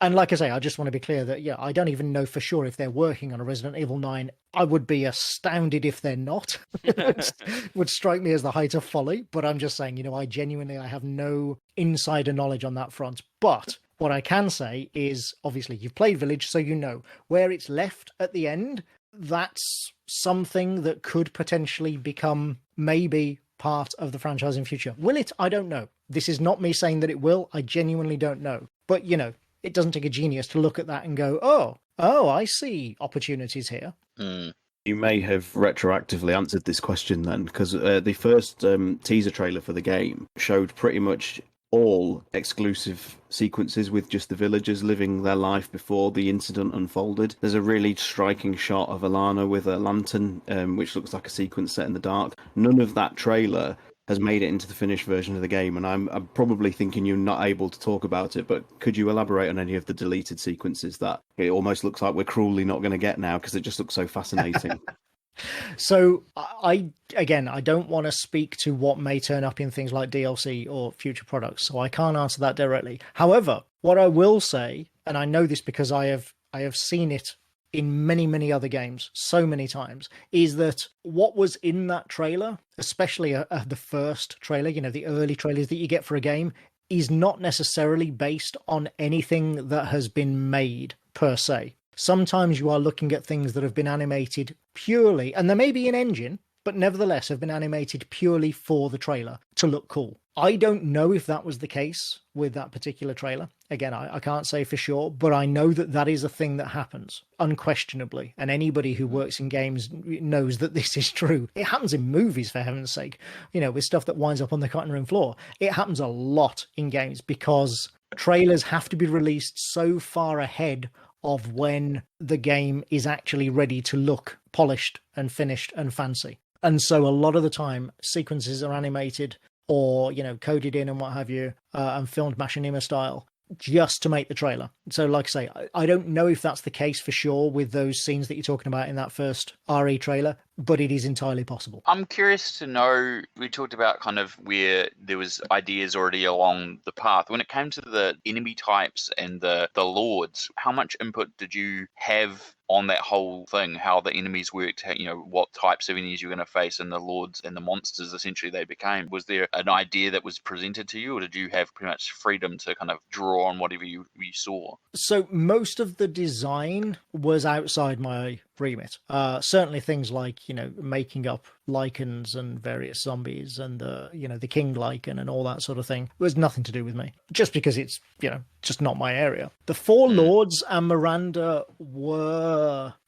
And like I say, I just want to be clear that, yeah, I don't even know for sure if they're working on a Resident Evil 9. I would be astounded if they're not. It would strike me as the height of folly. But I'm just saying, I have no insider knowledge on that front. But what I can say is, obviously, you've played Village, so you know where it's left at the end. That's something that could potentially become maybe part of the franchise in future. Will it? I don't know. This is not me saying that it will. I genuinely don't know. But, it doesn't take a genius to look at that and go, oh, I see opportunities here. You may have retroactively answered this question then, because the first teaser trailer for the game showed pretty much all exclusive sequences with just the villagers living their life before the incident unfolded. There's a really striking shot of Alana with a lantern, which looks like a sequence set in the dark. None of that trailer has made it into the finished version of the game, and I'm probably thinking you're not able to talk about it, but could you elaborate on any of the deleted sequences that it almost looks like we're cruelly not going to get now, because it just looks so fascinating? So I don't want to speak to what may turn up in things like DLC or future products, so I can't answer that directly. However, what I will say, and I know this because I have seen it in many, many other games so many times, is that what was in that trailer, especially the first trailer, the early trailers that you get for a game, is not necessarily based on anything that has been made per se. Sometimes you are looking at things that have been animated purely, and there may be an engine, but nevertheless have been animated purely for the trailer to look cool. I don't know if that was the case with that particular trailer. Again, I can't say for sure, but I know that is a thing that happens, unquestionably. And anybody who works in games knows that this is true. It happens in movies, for heaven's sake, with stuff that winds up on the cutting room floor. It happens a lot in games because trailers have to be released so far ahead of when the game is actually ready to look polished and finished and fancy. And so a lot of the time, sequences are animated or, coded in and what have you, and filmed machinima style, just to make the trailer. So like I say, I don't know if that's the case for sure with those scenes that you're talking about in that first RE trailer, but it is entirely possible. I'm curious to know, we talked about kind of where there was ideas already along the path. When it came to the enemy types and the lords, how much input did you have on that whole thing, how the enemies worked, what types of enemies you're going to face, and the lords and the monsters essentially they became? Was there an idea that was presented to you, or did you have pretty much freedom to kind of draw on whatever you saw? So most of the design was outside my remit. Certainly things like, making up lichens and various zombies and the king lichen and all that sort of thing was nothing to do with me, just because it's, just not my area. The four lords and Miranda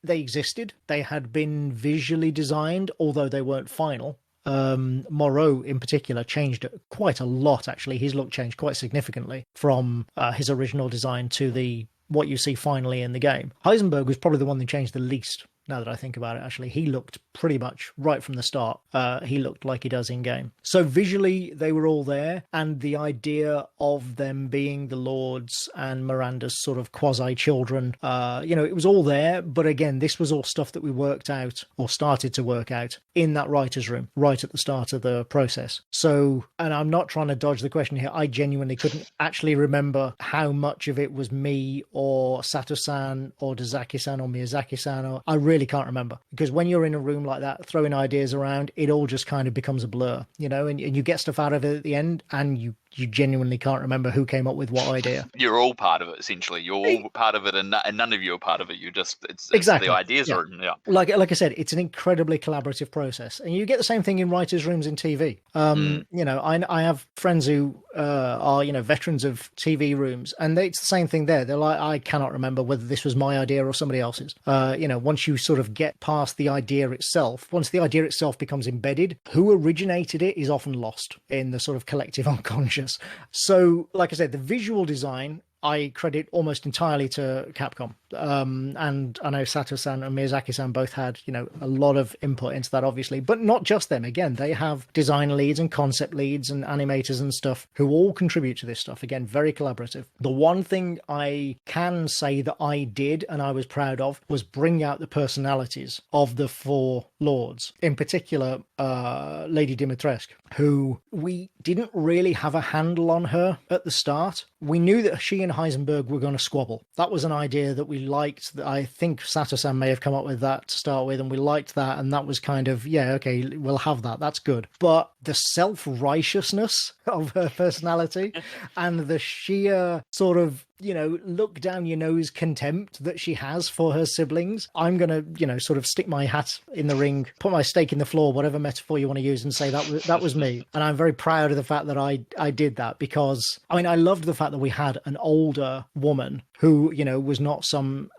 they existed. They had been visually designed, although they weren't final. Moreau in particular changed quite a lot, actually. His look changed quite significantly from his original design to what you see finally in the game. Heisenberg was probably the one that changed the least, now that I think about it, actually. He looked pretty much right from the start. He looked like he does in game. So visually, they were all there, and the idea of them being the lords and Miranda's sort of quasi-children, it was all there. But again, this was all stuff that we worked out, or started to work out, in that writer's room, right at the start of the process. So, and I'm not trying to dodge the question here, I genuinely couldn't actually remember how much of it was me, or Sato-san, or Dazaki-san, or Miyazaki-san. I really can't remember, because when you're in a room like that throwing ideas around, it all just kind of becomes a blur, and you get stuff out of it at the end, and you genuinely can't remember who came up with what idea. You're all part of it, essentially. You're all part of it, and none of you are part of it. You're just exactly the ideas are written. Yeah. Like I said, it's an incredibly collaborative process, and you get the same thing in writers' rooms in TV. I have friends who are veterans of TV rooms, and it's the same thing there. They're like, I cannot remember whether this was my idea or somebody else's. Once you sort of get past the idea itself, once the idea itself becomes embedded, who originated it is often lost in the sort of collective unconscious. So, like I said, the visual design I credit almost entirely to Capcom. And I know Sato-san and Miyazaki-san both had, a lot of input into that, obviously, but not just them. Again, they have design leads and concept leads and animators and stuff who all contribute to this stuff. Again, very collaborative. The one thing I can say that I did and I was proud of was bring out the personalities of the four lords. In particular, Lady Dimitrescu, who we didn't really have a handle on her at the start. We knew that she and Heisenberg were going to squabble. That was an idea that we liked. That I think Sato-san may have come up with that to start with, and we liked that, and that was kind of, yeah, okay, we'll have that. That's good. But the self-righteousness of her personality and the sheer sort of, look down your nose contempt that she has for her siblings, I'm going to, sort of stick my hat in the ring, put my stake in the floor, whatever metaphor you want to use, and say that was me. And I'm very proud of the fact that I did that, because, I loved the fact that we had an older woman who, was not some,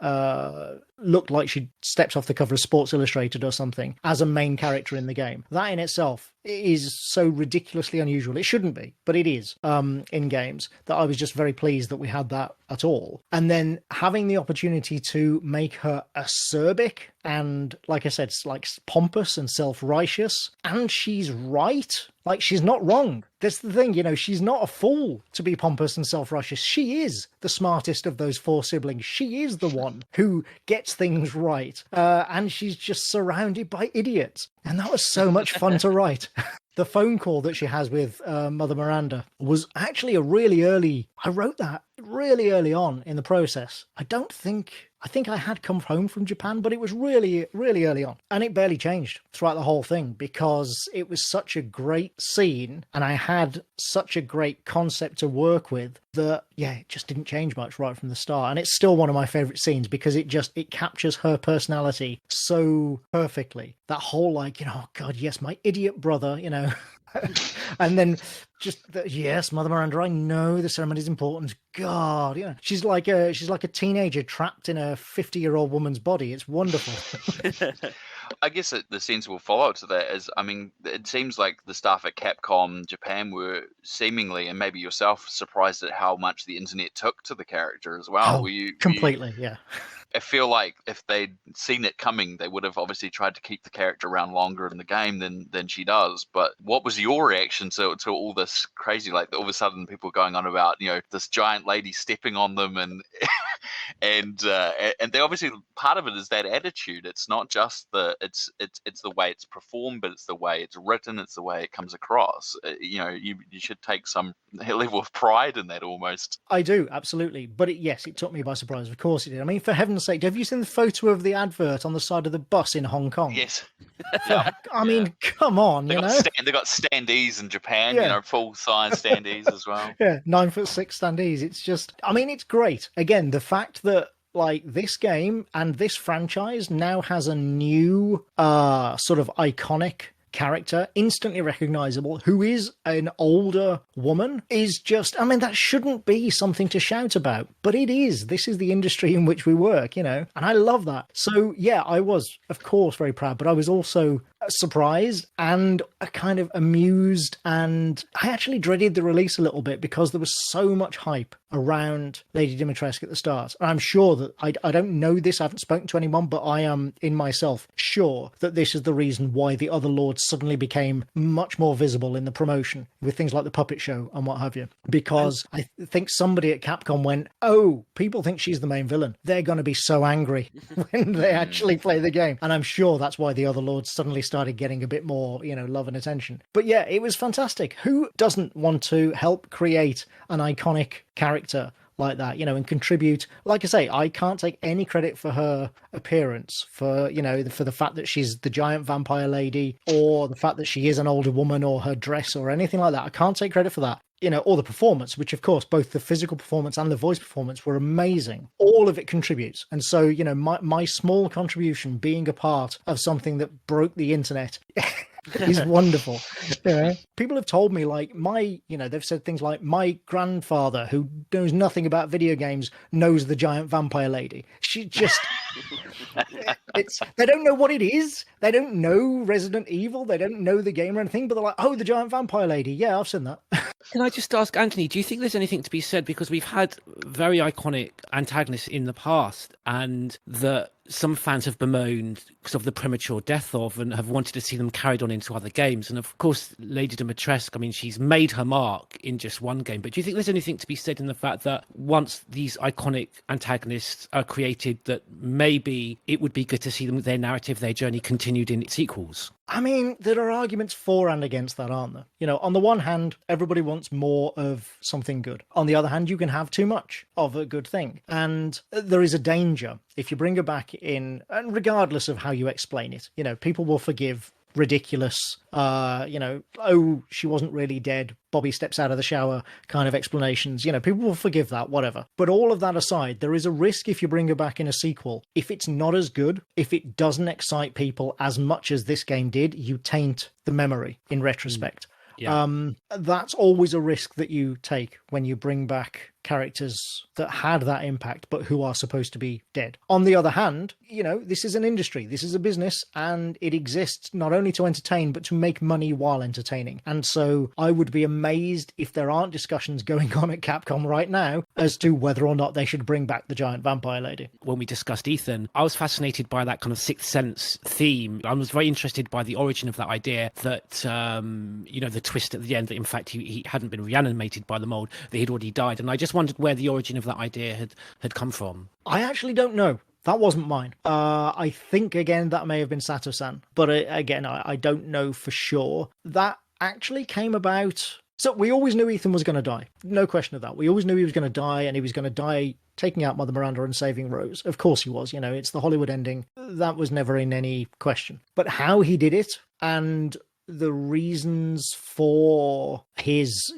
looked like she stepped off the cover of Sports Illustrated or something, as a main character in the game. That in itself is so ridiculously unusual. It shouldn't be, but it is in games, that I was just very pleased that we had that at all. And then having the opportunity to make her acerbic and, like I said, like pompous and self-righteous, and she's right. Like, she's not wrong. That's the thing, she's not a fool to be pompous and self-righteous. She is the smartest of those four siblings. She is the one who gets things right. And she's just surrounded by idiots. And that was so much fun to write. The phone call that she has with Mother Miranda was actually I wrote that really early on in the process. I think I had come home from Japan, but it was really, really early on. And it barely changed throughout the whole thing, because it was such a great scene and I had such a great concept to work with that, it just didn't change much right from the start. And it's still one of my favorite scenes, because it captures her personality so perfectly. That whole, oh God, yes, my idiot brother, and then yes, Mother Miranda, I know the ceremony is important. God, she's like a teenager trapped in a 50-year-old woman's body. It's wonderful. I guess the sensible follow-up to that is, it seems like the staff at Capcom Japan were seemingly, and maybe yourself, surprised at how much the internet took to the character as well. Oh, completely, yeah. I feel like if they'd seen it coming, they would have obviously tried to keep the character around longer in the game than she does. But what was your reaction to all this crazy, like all of a sudden people going on about, this giant lady stepping on them, and and they obviously, part of it is that attitude. It's not just it's the way it's performed, but it's the way it's written, it's the way it comes across. You should take some level of pride in that almost. I do, absolutely. But it took me by surprise. Of course it did. For heaven's sake, have you seen the photo of the advert on the side of the bus in Hong Kong? Yes. Come on, They've got standees in Japan, full-size standees as well. Yeah, 9'6" standees. It's just, it's great. Again, the fact that this game and this franchise now has a new sort of iconic character, instantly recognizable, who is an older woman, is just, that shouldn't be something to shout about, but it is. This is the industry in which we work, and I love that. So yeah, I was, of course, very proud, but I was also surprised and kind of amused, and I actually dreaded the release a little bit, because there was so much hype around Lady Dimitrescu at the start. And I'm sure that I don't know this, I haven't spoken to anyone, but I am in myself sure that this is the reason why the other lords suddenly became much more visible in the promotion with things like the puppet show and what have you, because I think somebody at Capcom went, oh, people think she's the main villain, they're going to be so angry when they actually play the game. And I'm sure that's why the other lords suddenly started getting a bit more, love and attention. But yeah, it was fantastic. Who doesn't want to help create an iconic character like that, and contribute? Like I say, I can't take any credit for her appearance, for the fact that she's the giant vampire lady, or the fact that she is an older woman, or her dress, or anything like that. I can't take credit for that. Or the performance, which of course, both the physical performance and the voice performance were amazing. All of it contributes. And so, my small contribution, being a part of something that broke the internet is wonderful. People have told me, they've said things like, my grandfather, who knows nothing about video games, knows the giant vampire lady. She just, they don't know what it is. They don't know Resident Evil. They don't know the game or anything, but they're like, oh, the giant vampire lady. Yeah, I've seen that. Can I just ask, Anthony, do you think there's anything to be said? Because we've had very iconic antagonists in the past, and that some fans have bemoaned because of the premature death of, and have wanted to see them carried on into other games. And of course, Lady Dimitrescu, I mean, she's made her mark in just one game. But do you think there's anything to be said in the fact that once these iconic antagonists are created, that maybe it would be good to see them, their narrative, their journey continued in sequels? I mean, there are arguments for and against that, aren't there? You know, on the one hand, everybody wants more of something good. On the other hand, you can have too much of a good thing. And there is a danger if you bring her back in, and regardless of how you explain it, you know, people will forgive ridiculous, oh, she wasn't really dead, Bobby steps out of the shower kind of explanations. You know, people will forgive that, whatever. But all of that aside, there is a risk if you bring her back in a sequel. If it's not as good, if it doesn't excite people as much as this game did, you taint the memory in retrospect. Yeah. That's always a risk that you take when you bring back characters that had that impact but who are supposed to be dead. On the other hand, you know, this is an industry, this is a business, and it exists not only to entertain but to make money while entertaining. And so I would be amazed if there aren't discussions going on at Capcom right now as to whether or not they should bring back the giant vampire lady. When we discussed Ethan, I was fascinated by that kind of Sixth Sense theme. I was very interested by the origin of that idea that, the twist at the end, that in fact he hadn't been reanimated by the mold, that he'd already died. And I just wondered where the origin of that idea had come from. I actually don't know. That wasn't mine. I think, again, that may have been Sato-san. But again, I don't know for sure. That actually came about... So we always knew Ethan was going to die. No question of that. We always knew he was going to die, and he was going to die taking out Mother Miranda and saving Rose. Of course he was. You know, it's the Hollywood ending. That was never in any question. But how he did it, and the reasons for his,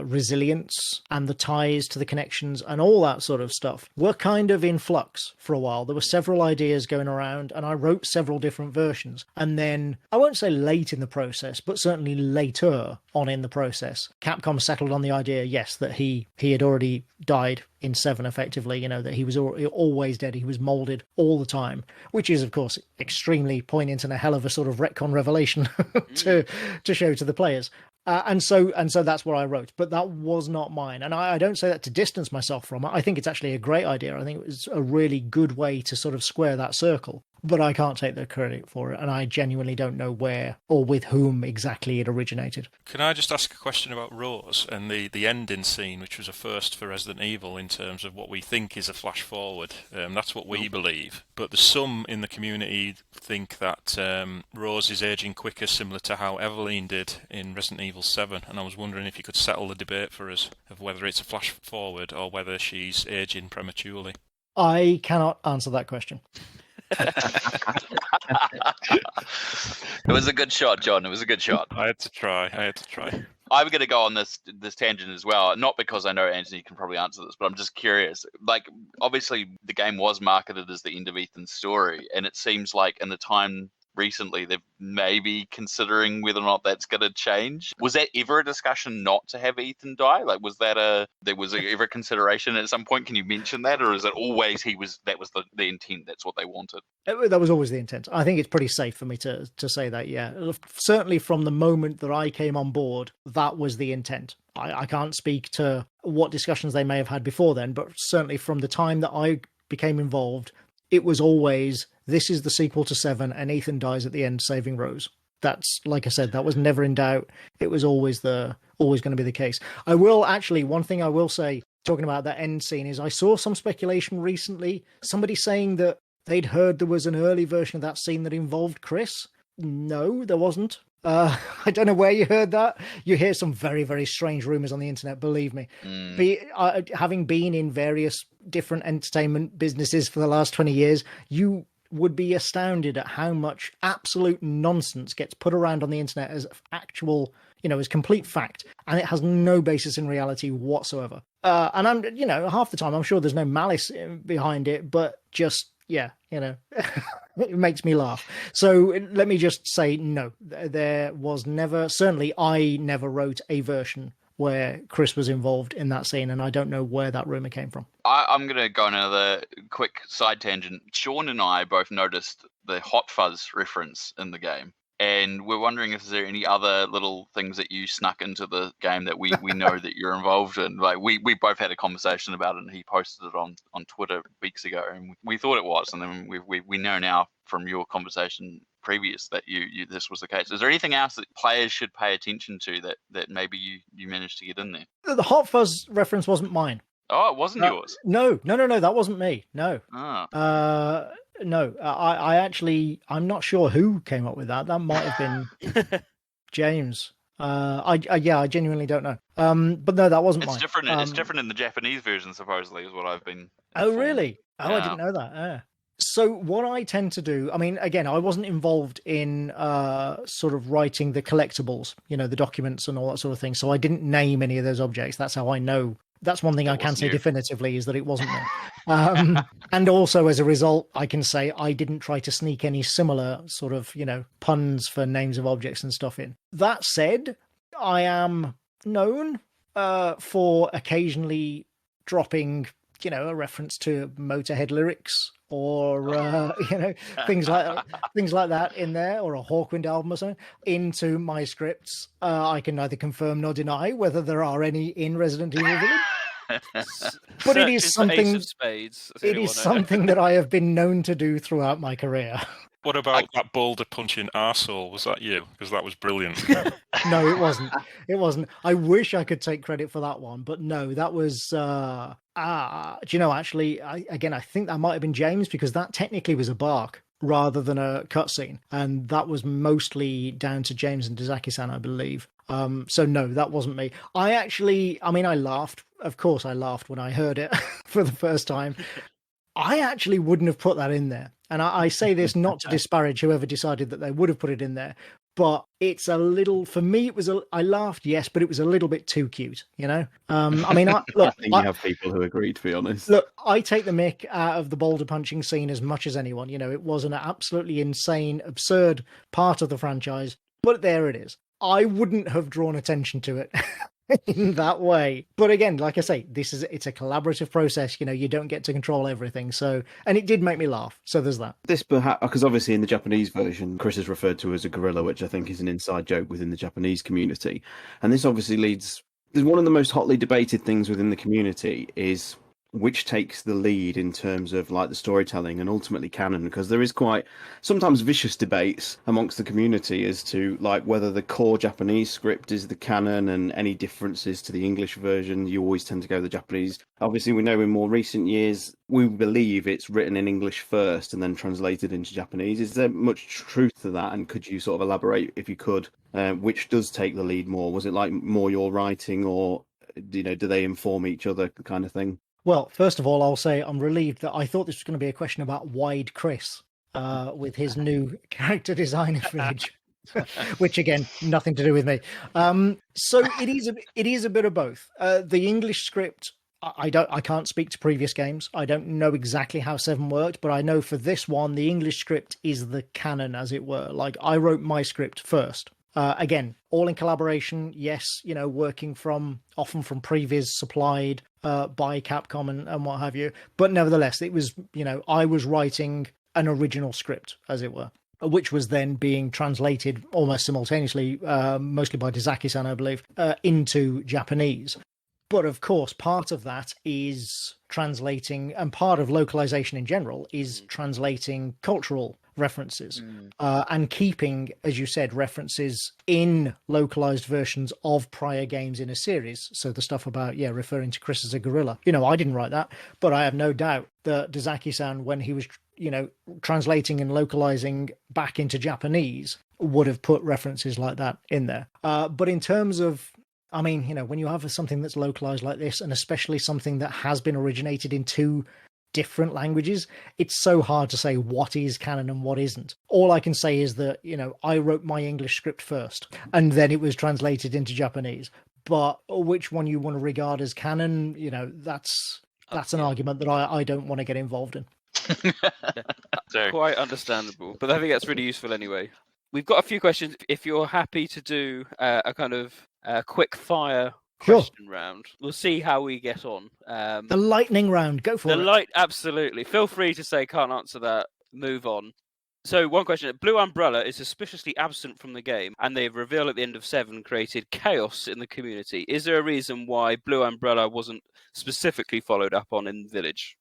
resilience and the ties to the connections and all that sort of stuff were kind of in flux for a while. There were several ideas going around, and I wrote several different versions. And then, I won't say late in the process, but certainly later on in the process, Capcom settled on the idea, yes, that he had already died in 7 effectively, that he was always dead. He was molded all the time, which is, of course, extremely poignant and a hell of a sort of retcon revelation to show to the players. And so that's what I wrote, but that was not mine. And I don't say that to distance myself from it. I think it's actually a great idea. I think it was a really good way to sort of square that circle. But I can't take the credit for it, and I genuinely don't know where or with whom exactly it originated. Can I just ask a question about Rose and the ending scene, which was a first for Resident Evil in terms of what we think is a flash forward? That's what we believe. But there's some in the community think that Rose is aging quicker, similar to how Eveline did in Resident Evil 7. And I was wondering if you could settle the debate for us of whether it's a flash forward or whether she's aging prematurely. I cannot answer that question. It was a good shot, John. It was a good shot. I had to try. I'm going to go on this tangent as well, not because I know Antony can probably answer this, but I'm just curious. Like, obviously, the game was marketed as the end of Ethan's story, and it seems like in the time recently they've maybe considering whether or not that's going to change. Was that ever a discussion not to have Ethan die? Like, was that ever a consideration at some point? Can you mention that, or is it always that was the intent? That's what they wanted. That was always the intent. I think it's pretty safe for me to say that. Yeah, certainly from the moment that I came on board, that was the intent. I can't speak to what discussions they may have had before then, but certainly from the time that I became involved, it was always, this is the sequel to 7, and Ethan dies at the end saving Rose. That's, like I said, that was never in doubt. It was always going to be the case. One thing I will say, talking about that end scene, is I saw some speculation recently, somebody saying that they'd heard there was an early version of that scene that involved Chris. No, there wasn't. I don't know where you heard that. You hear some very, very strange rumors on the internet, believe me. Having been in various different entertainment businesses for the last 20 years, you would be astounded at how much absolute nonsense gets put around on the internet as actual, as complete fact, and it has no basis in reality whatsoever. And I'm, half the time I'm sure there's no malice behind it, but just, it makes me laugh. So let me just say, no, there was never, certainly I never wrote a version where Chris was involved in that scene, and I don't know where that rumor came from. I'm going to go on another quick side tangent. Sean and I both noticed the Hot Fuzz reference in the game. and we're wondering if there are any other little things that you snuck into the game that we know that you're involved in. Like we both had a conversation about it, and he posted it on Twitter weeks ago, and we thought it was, and then we know now from your conversation previous that you this was the case. Is there anything else that players should pay attention to that maybe you managed to get in there? The Hot Fuzz reference wasn't mine. Oh, it wasn't yours? No, that wasn't me. No. Oh. No, I actually, I'm not sure who came up with that. That might have been James. I genuinely don't know. But no, that wasn't mine. Different. It's different in the Japanese version, supposedly, is what I've been. Oh, really? Oh, Yeah. I didn't know that. Yeah. So what I tend to do, I mean, again, I wasn't involved in sort of writing the collectibles, the documents and all that sort of thing. So I didn't name any of those objects. That's how I know. That's one thing I can say definitively is that it wasn't me. And also, as a result, I can say I didn't try to sneak any similar sort of, puns for names of objects and stuff in. That said, I am known for occasionally dropping, a reference to Motorhead lyrics or, things like that in there, or a Hawkwind album or something, into my scripts. I can neither confirm nor deny whether there are any in Resident Evil Village. But it is something. It is something that I have been known to do throughout my career. What about that boulder punching arsehole? Was that you? Because that was brilliant. No, it wasn't. It wasn't. I wish I could take credit for that one, but no, that was. Do you know? Actually, I think that might have been James, because that technically was a bark rather than a cutscene, and that was mostly down to James and Dazaki-san, I believe. So no, that wasn't me. I laughed. Of course, I laughed when I heard it for the first time. I actually wouldn't have put that in there. And I say this not to disparage whoever decided that they would have put it in there, but it's a little, for me, I laughed, yes, but it was a little bit too cute, I think you have people who agree, to be honest. Look, I take the mick out of the boulder punching scene as much as anyone. It was an absolutely insane, absurd part of the franchise, but there it is. I wouldn't have drawn attention to it in that way. But again, like I say, it's a collaborative process. You don't get to control everything. So, and it did make me laugh. So there's that. This perhaps, because obviously in the Japanese version, Chris is referred to as a gorilla, which I think is an inside joke within the Japanese community. And this obviously leads, one of the most hotly debated things within the community is which takes the lead in terms of like the storytelling and ultimately canon, because there is quite sometimes vicious debates amongst the community as to like whether the core Japanese script is the canon and any differences to the English version. You always tend to go the Japanese. Obviously, we know in more recent years, we believe it's written in English first and then translated into Japanese. Is there much truth to that? And could you sort of elaborate, if you could, which does take the lead more? Was it like more your writing, or do they inform each other kind of thing? Well, first of all, I'll say I'm relieved that I thought this was going to be a question about Wide Chris with his new character design image, which again, nothing to do with me. So it is a bit of both. The English script, I can't speak to previous games. I don't know exactly how 7 worked, but I know for this one, the English script is the canon, as it were. Like, I wrote my script first. Again, all in collaboration, yes, working often from previs supplied by Capcom and what have you. But nevertheless, it was, I was writing an original script, as it were, which was then being translated almost simultaneously, mostly by Dazaki-san, I believe, into Japanese. But of course, part of that is translating, and part of localization in general is translating cultural references and keeping, as you said, references in localized versions of prior games in a series. So the stuff about, referring to Chris as a gorilla. I didn't write that, but I have no doubt that Dazaki-san, when he was, translating and localizing back into Japanese, would have put references like that in there. But in terms of, when you have something that's localized like this, and especially something that has been originated in 2 different languages, it's so hard to say what is canon and what isn't. All I can say is that, I wrote my English script first, and then it was translated into Japanese. But which one you want to regard as canon, that's an argument that I don't want to get involved in. Quite understandable, but I think that's really useful anyway. We've got a few questions. If you're happy to do a kind of quick fire question round, we'll see how we get on. The lightning round, go for it. Absolutely. Feel free to say can't answer that, move on. So, one question. Blue Umbrella is suspiciously absent from the game, and they reveal at the end of 7 created chaos in the community. Is there a reason why Blue Umbrella wasn't specifically followed up on in Village?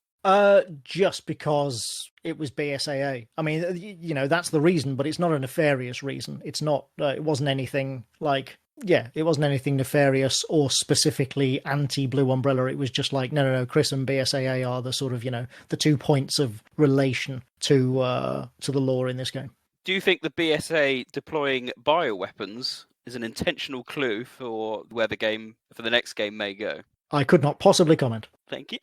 Just because it was BSAA. I mean, that's the reason, but it's not a nefarious reason. It's not, it wasn't anything like, it wasn't anything nefarious or specifically anti-Blue Umbrella. It was just like, no, Chris and BSAA are the sort of, the 2 points of relation to the lore in this game. Do you think the BSA deploying bioweapons is an intentional clue for where for the next game may go? I could not possibly comment. Thank you.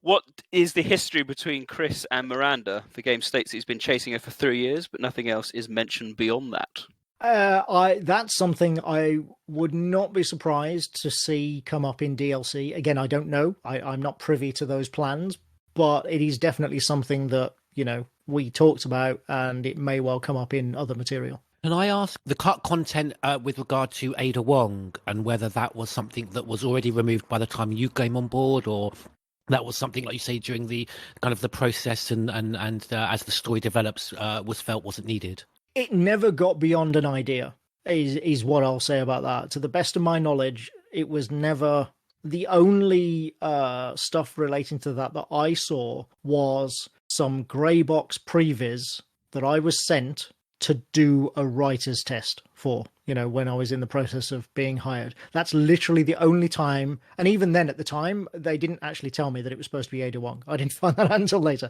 What is the history between Chris and Miranda? The game states he's been chasing her for 3 years, but nothing else is mentioned beyond that. That's something I would not be surprised to see come up in DLC. Again, I don't know. I'm not privy to those plans, but it is definitely something that, we talked about, and it may well come up in other material. Can I ask the cut content with regard to Ada Wong and whether that was something that was already removed by the time you came on board, or that was something, like you say, during the kind of the process and as the story develops, was felt wasn't needed? It never got beyond an idea, is what I'll say about that. To the best of my knowledge, it was never... The only stuff relating to that I saw was some grey box previs that I was sent to do a writer's test for, when I was in the process of being hired. That's literally the only time. And even then at the time, they didn't actually tell me that it was supposed to be Ada Wong. I didn't find that out until later.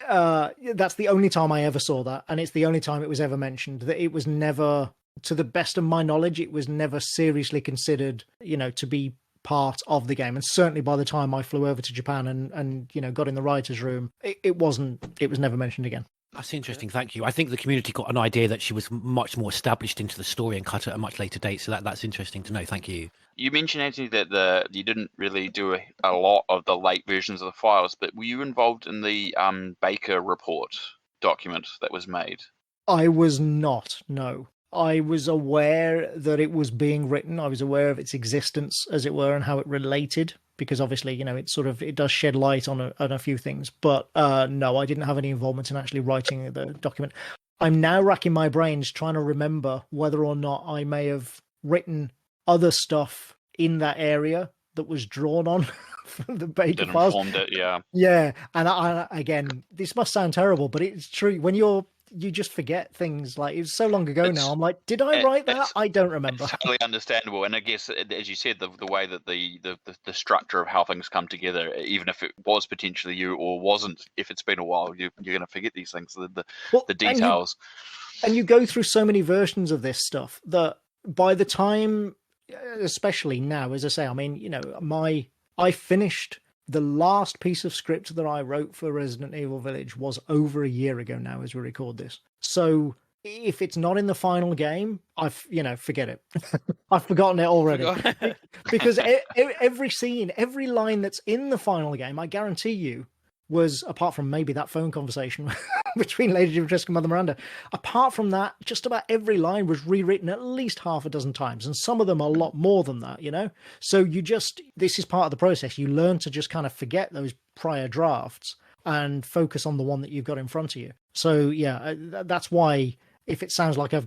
That's the only time I ever saw that. And it's the only time it was ever mentioned. That it was never, to the best of my knowledge, it was never seriously considered, to be part of the game. And certainly by the time I flew over to Japan and got in the writer's room, it was never mentioned again. That's interesting, thank you. I think the community got an idea that she was much more established into the story and cut at a much later date, so that's interesting to know, thank you. You mentioned, Antony, that you didn't really do a lot of the late versions of the files, but were you involved in the Baker report document that was made? I was not, no. I was aware that it was being written. I was aware of its existence, as it were, and how it related, because obviously, it does shed light on a few things. But no, I didn't have any involvement in actually writing the document. I'm now racking my brains trying to remember whether or not I may have written other stuff in that area that was drawn on from the Baker files. Informed it, yeah. Yeah, and again, this must sound terrible, but it's true. When you just forget things. Like, it was so long ago now. I'm like, did I write that? I don't remember. It's totally understandable. And I guess, as you said, the way that the structure of how things come together, even if it was potentially you or wasn't, if it's been a while, you're going to forget these things, the details. And you go through so many versions of this stuff that by the time, especially now, as I say, I mean, I finished... The last piece of script that I wrote for Resident Evil Village was over a year ago now as we record this. So if it's not in the final game, forget it. I've forgotten it already. Because every scene, every line that's in the final game, I guarantee you, was, apart from maybe that phone conversation between Lady Dimitrescu and Mother Miranda, apart from that, just about every line was rewritten at least half a dozen times, and some of them a lot more than that, So this is part of the process. You learn to just kind of forget those prior drafts and focus on the one that you've got in front of you. So, yeah, that's why... If it sounds like I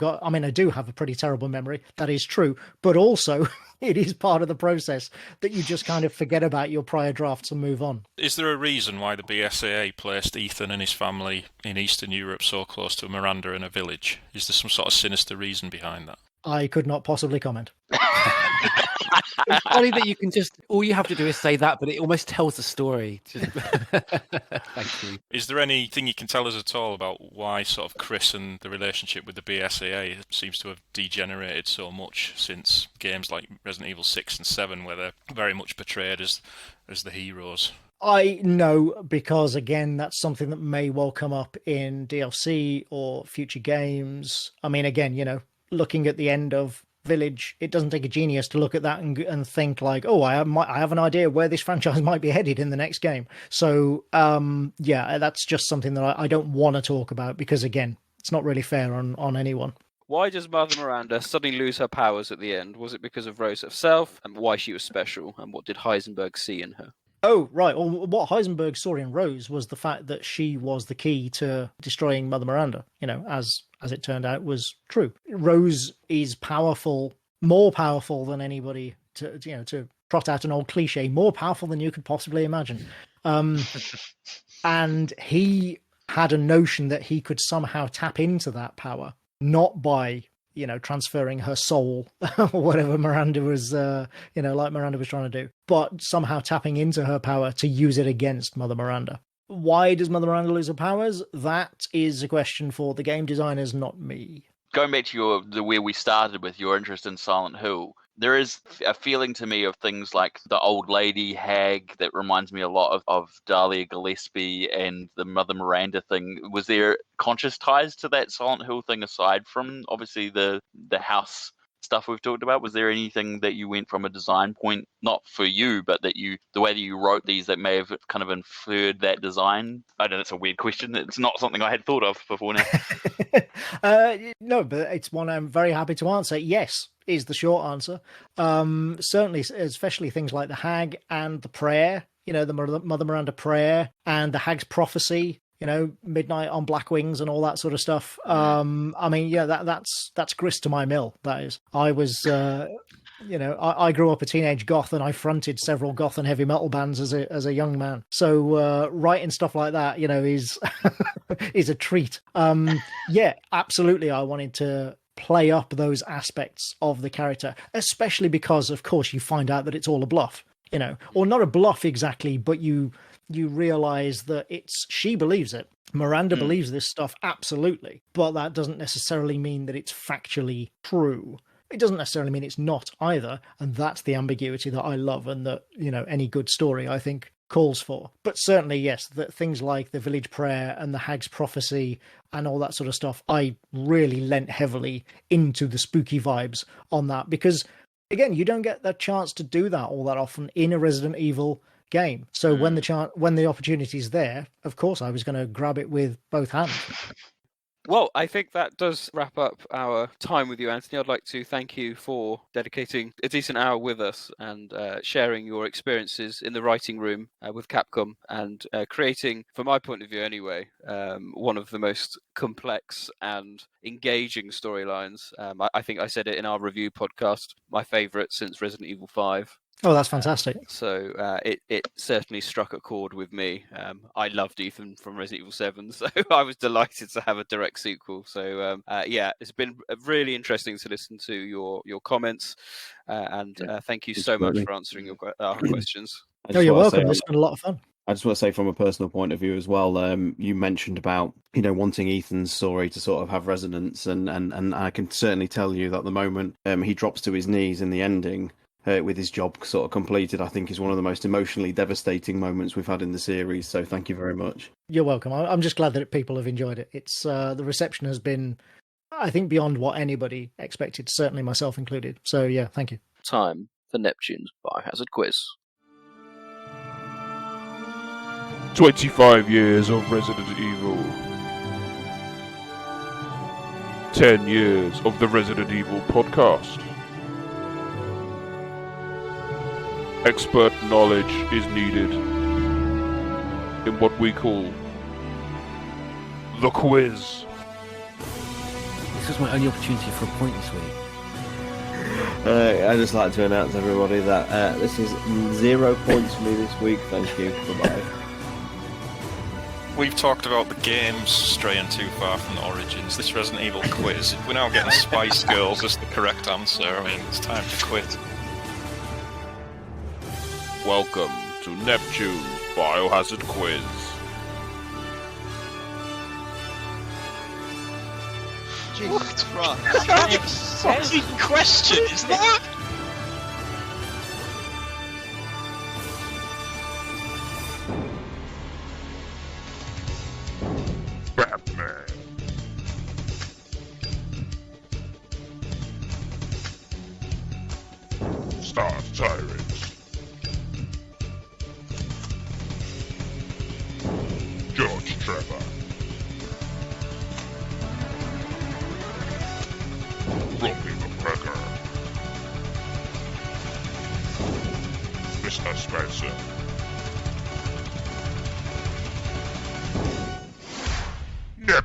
do have a pretty terrible memory, that is true, but also it is part of the process that you just kind of forget about your prior drafts and move on. Is there a reason why the BSAA placed Ethan and his family in Eastern Europe so close to Miranda in a village? Is there some sort of sinister reason behind that? I could not possibly comment. It's funny that you can all you have to do is say that, but it almost tells the story. Thank you. Is there anything you can tell us at all about why sort of Chris and the relationship with the BSAA seems to have degenerated so much since games like Resident Evil 6 and 7, where they're very much portrayed as the heroes? I know, because again, that's something that may well come up in DLC or future games. I mean, again, looking at the end of Village, it doesn't take a genius to look at that and think like, oh, I have an idea where this franchise might be headed in the next game. So, yeah, that's just something that I don't want to talk about, because, again, it's not really fair on anyone. Why does Mother Miranda suddenly lose her powers at the end? Was it because of Rose herself, and why she was special, and what did Heisenberg see in her? Oh, right. Well, what Heisenberg saw in Rose was the fact that she was the key to destroying Mother Miranda, as it turned out was true. Rose is powerful, more powerful than anybody to trot out an old cliche, more powerful than you could possibly imagine. And he had a notion that he could somehow tap into that power, not by transferring her soul or whatever Miranda was, like Miranda was trying to do, but somehow tapping into her power to use it against Mother Miranda. Why does Mother Miranda lose her powers? That is a question for the game designers, not me. Going back to where we started with your interest in Silent Hill, there is a feeling to me of things like the old lady hag that reminds me a lot of Dahlia Gillespie and the Mother Miranda thing. Was there conscious ties to that Silent Hill thing aside from obviously the house stuff we've talked about? Was there anything that you went from a design point, not for you, but the way that you wrote these that may have kind of inferred that design? I know that's a weird question. It's not something I had thought of before now. No, but it's one I'm very happy to answer. Yes, is the short answer. Certainly, especially things like the hag and the prayer, the Mother Miranda prayer and the hag's prophecy, Midnight on Black Wings and all that sort of stuff. That's grist to my mill. That is. I was, I grew up a teenage goth and I fronted several goth and heavy metal bands as a young man. So writing stuff like that, is is a treat. Yeah, absolutely. I wanted to play up those aspects of the character, especially because, of course, you find out that it's all a bluff. Or not a bluff exactly, but you realize that she believes it. Miranda believes this stuff, absolutely. But that doesn't necessarily mean that it's factually true. It doesn't necessarily mean it's not either. And that's the ambiguity that I love and that, any good story, I think, calls for. But certainly, yes, that things like the village prayer and the hag's prophecy and all that sort of stuff, I really lent heavily into the spooky vibes on that. Because, again, you don't get the chance to do that all that often in a Resident Evil game. So when the opportunity's there, of course I was going to grab it with both hands. Well, I think that does wrap up our time with you, Anthony. I'd like to thank you for dedicating a decent hour with us and sharing your experiences in the writing room with Capcom and creating, from my point of view anyway, one of the most complex and engaging storylines. I think I said it in our review podcast, my favourite since Resident Evil 5. Oh, that's fantastic. So it certainly struck a chord with me. I loved Ethan from Resident Evil 7, so I was delighted to have a direct sequel. So it's been really interesting to listen to your comments, and thank you so much for answering our questions. You're welcome. It's been a lot of fun. I just want to say from a personal point of view as well, you mentioned about, wanting Ethan's story to sort of have resonance, and I can certainly tell you that at the moment he drops to his knees in the ending, with his job sort of completed, I think is one of the most emotionally devastating moments we've had in the series. So thank you very much. You're welcome. I'm just glad that people have enjoyed it. It's the reception has been, I think, beyond what anybody expected, certainly myself included. So yeah, thank you. Time for Neptune's Biohazard quiz. 25 years of Resident Evil. 10 years of the Resident Evil podcast. Expert knowledge is needed in what we call the quiz. This was my only opportunity for a point this week. I'd just like to announce everybody that this is 0 points for me this week. Thank you. Bye-bye. We've talked about the games straying too far from the origins. This Resident Evil quiz, we're now getting Spice Girls as the correct answer. I mean, it's time to quit. Welcome to Neptune's Biohazard quiz. Jesus Christ. That's a fucking question, isn't it? Batman. Star Tyrants. George Trevor. Robbie McGregor. Mr. Spencer.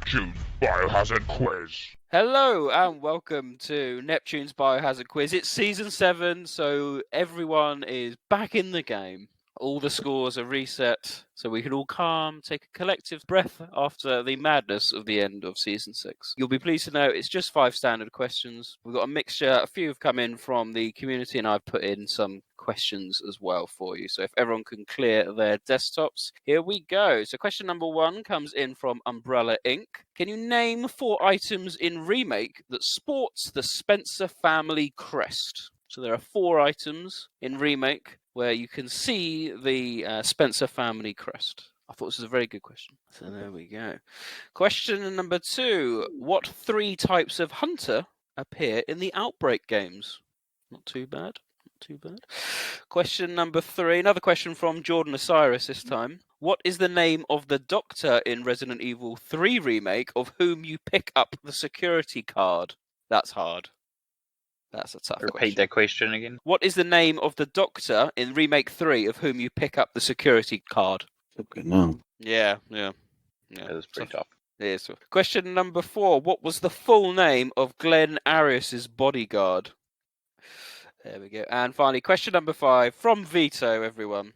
Neptune Biohazard Quiz. Hello and welcome to Neptune's Biohazard Quiz. It's season 7, so everyone is back in the game. All the scores are reset, so we can all calm, take a collective breath after the madness of the end of season 6. You'll be pleased to know it's just 5 standard questions. We've got a mixture, a few have come in from the community, and I've put in some questions as well for you. So if everyone can clear their desktops, here we go. So question number 1 comes in from Umbrella Inc. Can you name 4 items in Remake that sports the Spencer family crest? So there are 4 items in Remake where you can see the Spencer family crest. I thought this was a very good question. So there we go. Question number 2. What 3 types of hunter appear in the Outbreak games? Not too bad. Not too bad. Question number 3. Another question from Jordan Osiris this time. What is the name of the doctor in Resident Evil 3 Remake of whom you pick up the security card? That's hard. That's a tough question. Repeat that question again. What is the name of the doctor in Remake 3 of whom you pick up the security card? Okay, no. Yeah. That was pretty tough. It is. Question number 4. What was the full name of Glenn Arias's bodyguard? There we go. And finally, question number 5 from Vito, everyone.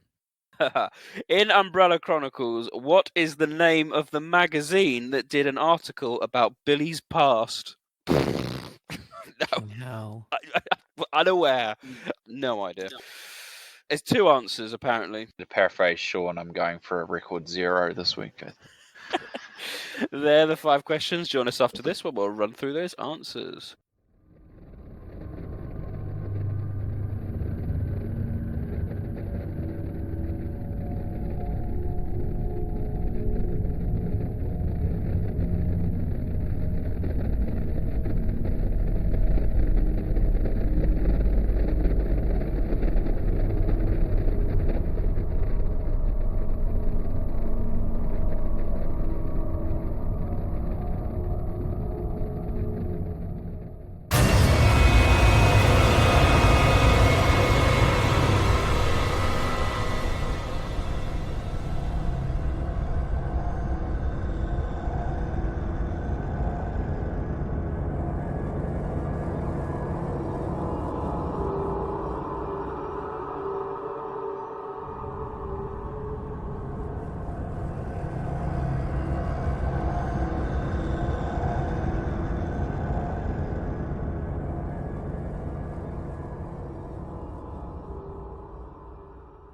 In Umbrella Chronicles, what is the name of the magazine that did an article about Billy's past? No. Unaware. No idea. There's 2 answers, apparently. To paraphrase Sean, I'm going for a record 0 this week. They're the 5 questions. Join us after this one. We'll run through those answers.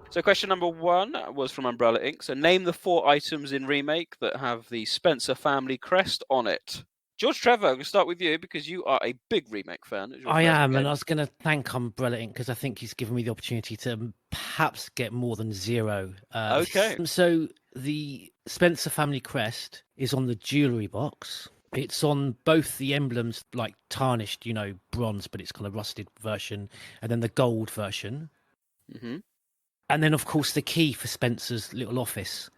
So question number 1 was from Umbrella Inc. So name the 4 items in Remake that have the Spencer family crest on it. George Trevor, I'm going to start with you because you are a big Remake fan. I am, and I was going to thank Umbrella Inc. because I think he's given me the opportunity to perhaps get more than 0. Okay. So the Spencer family crest is on the jewellery box. It's on both the emblems, like tarnished, bronze, but it's kind of rusted version, and then the gold version. Mm-hmm. And then, of course, the key for Spencer's little office.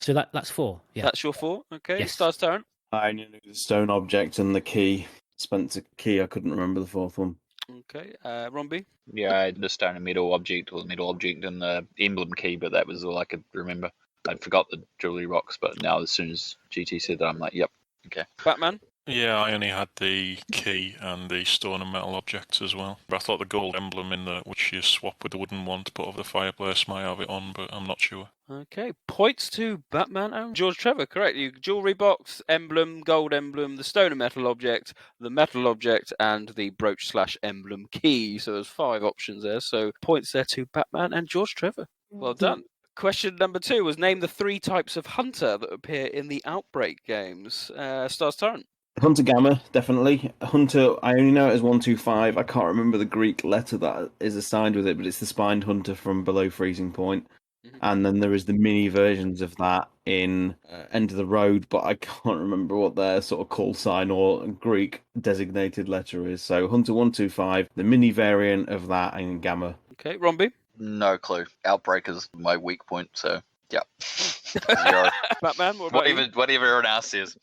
So that's 4. Yeah, that's your 4. Okay. Yes. Stars turn. I knew the stone object and the key. Spencer key. I couldn't remember the 4th one. Okay. Romby? Yeah, I had the stone and metal object, or the metal object and the emblem key, but that was all I could remember. I forgot the jewellery box, but now as soon as GT said that, I'm like, yep, okay. Batman? Yeah, I only had the key and the stone and metal objects as well. But I thought the gold emblem which you swap with the wooden one to put over the fireplace might have it on, but I'm not sure. Okay, points to Batman and George Trevor, correct. You jewellery box, emblem, gold emblem, the stone and metal object, the metal object, and the brooch/emblem key. So there's 5 options there. So points there to Batman and George Trevor. Well done. Question number 2 was name the 3 types of hunter that appear in the Outbreak games. Stars Torrent. Hunter Gamma, definitely. Hunter, I only know it as 125. I can't remember the Greek letter that is assigned with it, but it's the spined hunter from below freezing point. Mm-hmm. And then there is the mini versions of that in End of the Road, but I can't remember what their sort of call sign or Greek designated letter is. So Hunter 125, the mini variant of that, and Gamma. Okay, Romby? No clue. Outbreak is my weak point, so yeah. Batman, what about you? Whatever everyone else says.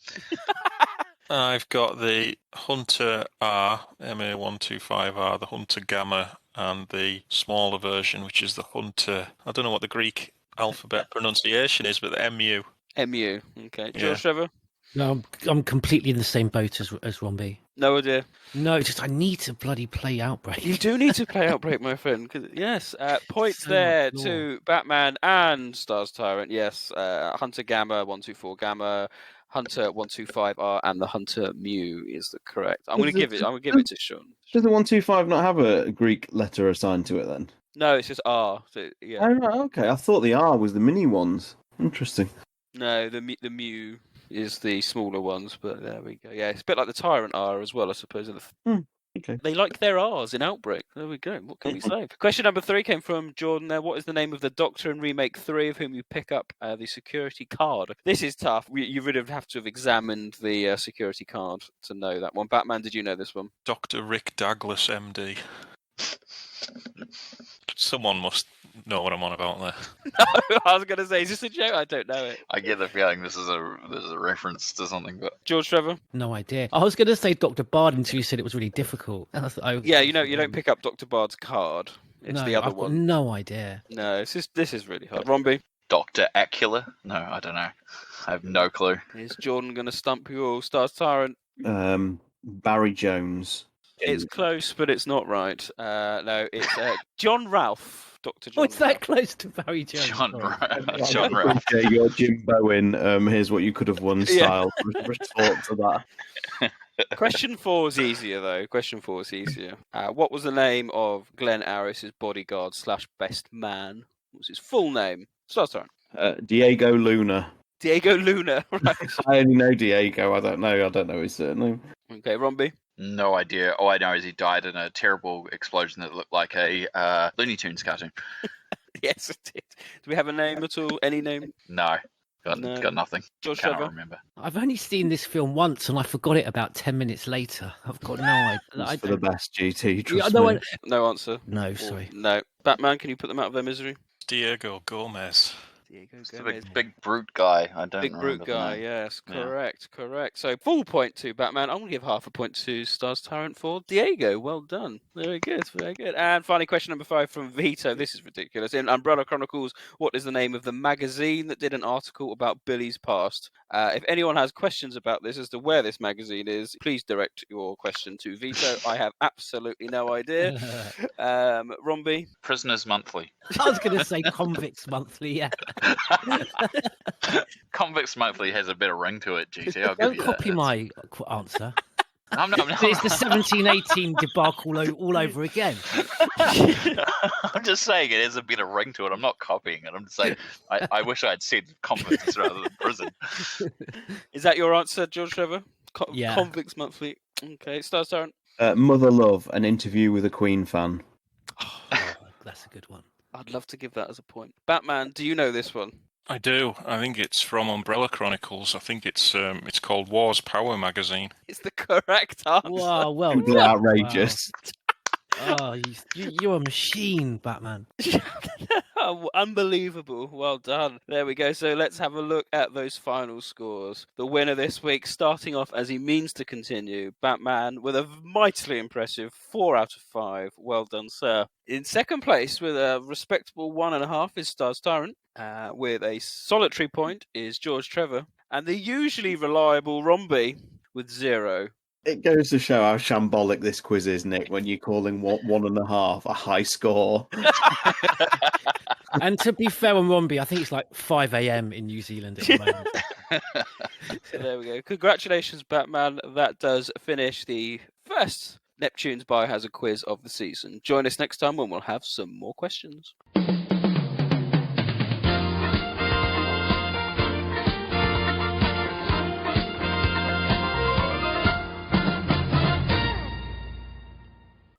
I've got the Hunter R, MA125R, the Hunter Gamma, and the smaller version, which is the Hunter... I don't know what the Greek alphabet pronunciation is, but the MU. MU, okay. George Trevor? No, I'm completely in the same boat as Romby. No idea. No, just I need to bloody play Outbreak. You do need to play Outbreak, my friend. Yes, points So there much lore. to Batman and Stars Tyrant. Yes, Hunter Gamma 124 Gamma, Hunter 125R, and the Hunter Mew is the correct. I'm going to give it to Sean. Does the 125 not have a Greek letter assigned to it then? No, it's just R. So, yeah. Oh, right, okay. I thought the R was the mini ones. Interesting. No, the Mew is the smaller ones, but there we go. Yeah, it's a bit like the Tyrant R as well, I suppose. Okay. They like their R's in Outbreak. There we go. What can we say? Question number 3 came from Jordan there. What is the name of the Doctor in Remake 3 of whom you pick up the security card? This is tough. You really have to have examined the security card to know that one. Batman, did you know this one? Dr. Rick Douglas, MD. Someone must know what I'm on about there. No, I was going to say, is this a joke? I don't know it. I get the feeling this is a reference to something, but George Trevor? No idea. I was going to say Dr. Bard until you said it was really difficult. Yeah, you don't pick up Dr. Bard's card. It's the other I've got one. no idea. No, this is really hard. Romby? Dr. Acula? No, I don't know. I have no clue. Is Jordan going to stump you all? Stars Tyrant? Barry Jones. It's close, but it's not right. No, it's John Ralph. Dr. John It's that close to Barry Jones. John John Ralph. Your Jim Bowen, here's what you could have won style retort to that. Question 4 is easier, though. What was the name of Glenn Harris's bodyguard / best man? What was his full name? Start time. Diego Luna. Diego Luna, right. I only know Diego. I don't know his surname. Okay, Romby? No idea. All I know is he died in a terrible explosion that looked like a Looney Tunes cartoon. Yes, it did. Do we have a name at all? Any name? No. Got nothing. George Cannot Trevor? remember. I've only seen this film once and I forgot it about 10 minutes later. I've got no idea. It's for the best, GT. Trust no, me. No answer. No, sorry. No. Batman, can you put them out of their misery? Diego Gomez. Diego The Gomez. big brute guy. I don't Big brute remember the guy, name. yes, Yeah. correct. So full point to Batman. I'm going to give half a point to Stars Tyrant for Diego. Well done. Very good. And finally, question number 5 from Vito. This is ridiculous. In Umbrella Chronicles, what is the name of the magazine that did an article about Billy's past? If anyone has questions about this as to where this magazine is, please direct your question to Vito. I have absolutely no idea. Romby? Prisoners Monthly. I was going to say Convicts Monthly, yeah. Convicts Monthly has a better ring to it, GT. I'll Don't give you copy that. my answer. I'm not. It's the 1718 debacle all over again. I'm just saying it has a better ring to it. I'm not copying it. I'm just saying I wish I had said convicts rather than prison. Is that your answer, George Trevor? Yeah. Convicts Monthly. Okay, Stars Tyrant. Mother Love, an interview with a Queen fan. Oh, that's a good one. I'd love to give that as a point. Batman, do you know this one? I do. I think it's from Umbrella Chronicles. I think it's called War's Power magazine. It's the correct answer. Wow, well Simply done. outrageous. Wow. Oh, you're a machine, Batman. Oh, unbelievable. Well done. There we go. So let's have a look at those final scores. The winner this week, starting off as he means to continue, Batman, with a mightily impressive 4 out of 5. Well done, sir. In second place, with a respectable 1.5, is Stars Tyrant. With a solitary point is George Trevor. And the usually reliable Romby with 0. It goes to show how shambolic this quiz is, Nick, when you're calling 1.5 a high score. And to be fair on Romby, I think it's like 5 a.m. in New Zealand at the moment. So there we go. Congratulations, Batman. That does finish the first Neptune's Biohazard quiz of the season. Join us next time when we'll have some more questions.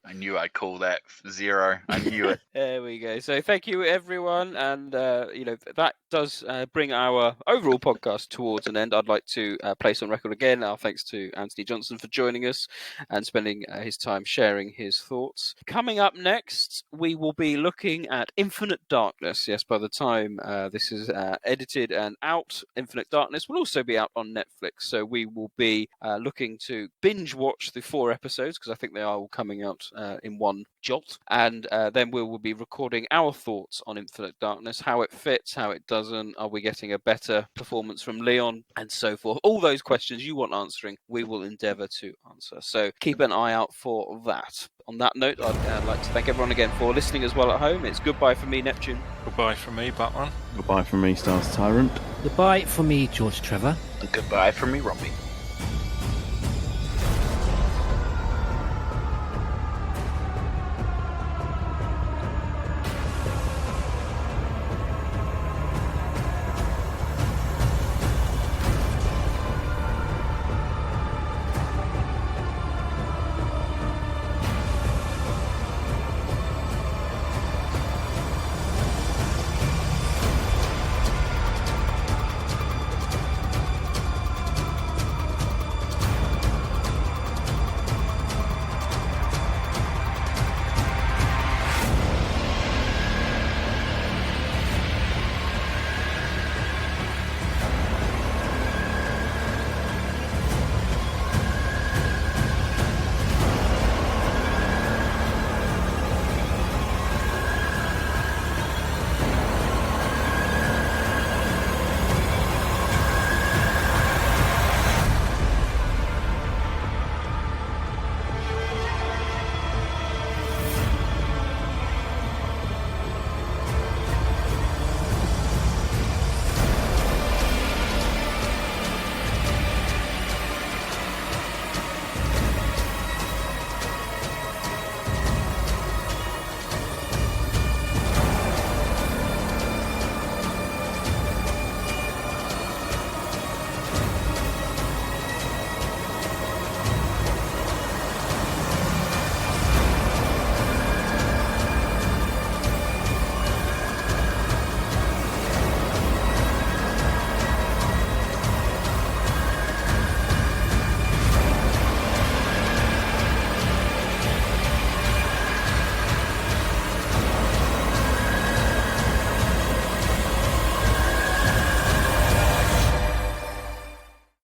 I knew I'd call that 0. I knew it. There we go. So thank you, everyone. And, that does bring our overall podcast towards an end. I'd like to place on record again our thanks to Antony Johnston for joining us and spending his time sharing his thoughts. Coming up next, we will be looking at Infinite Darkness. Yes, by the time this is edited and out, Infinite Darkness will also be out on Netflix. So we will be looking to binge watch the 4 episodes because I think they are all coming out in one jolt, and then we will be recording our thoughts on Infinite Darkness, how it fits, how it doesn't, are we getting a better performance from Leon, and so forth. All those questions you want answering, we will endeavour to answer. So keep an eye out for that. On that note, I'd like to thank everyone again for listening as well at home. It's goodbye from me, Neptune. Goodbye from me, Batman. Goodbye from me, Stars Tyrant. Goodbye from me, George Trevor. And goodbye from me, Robbie.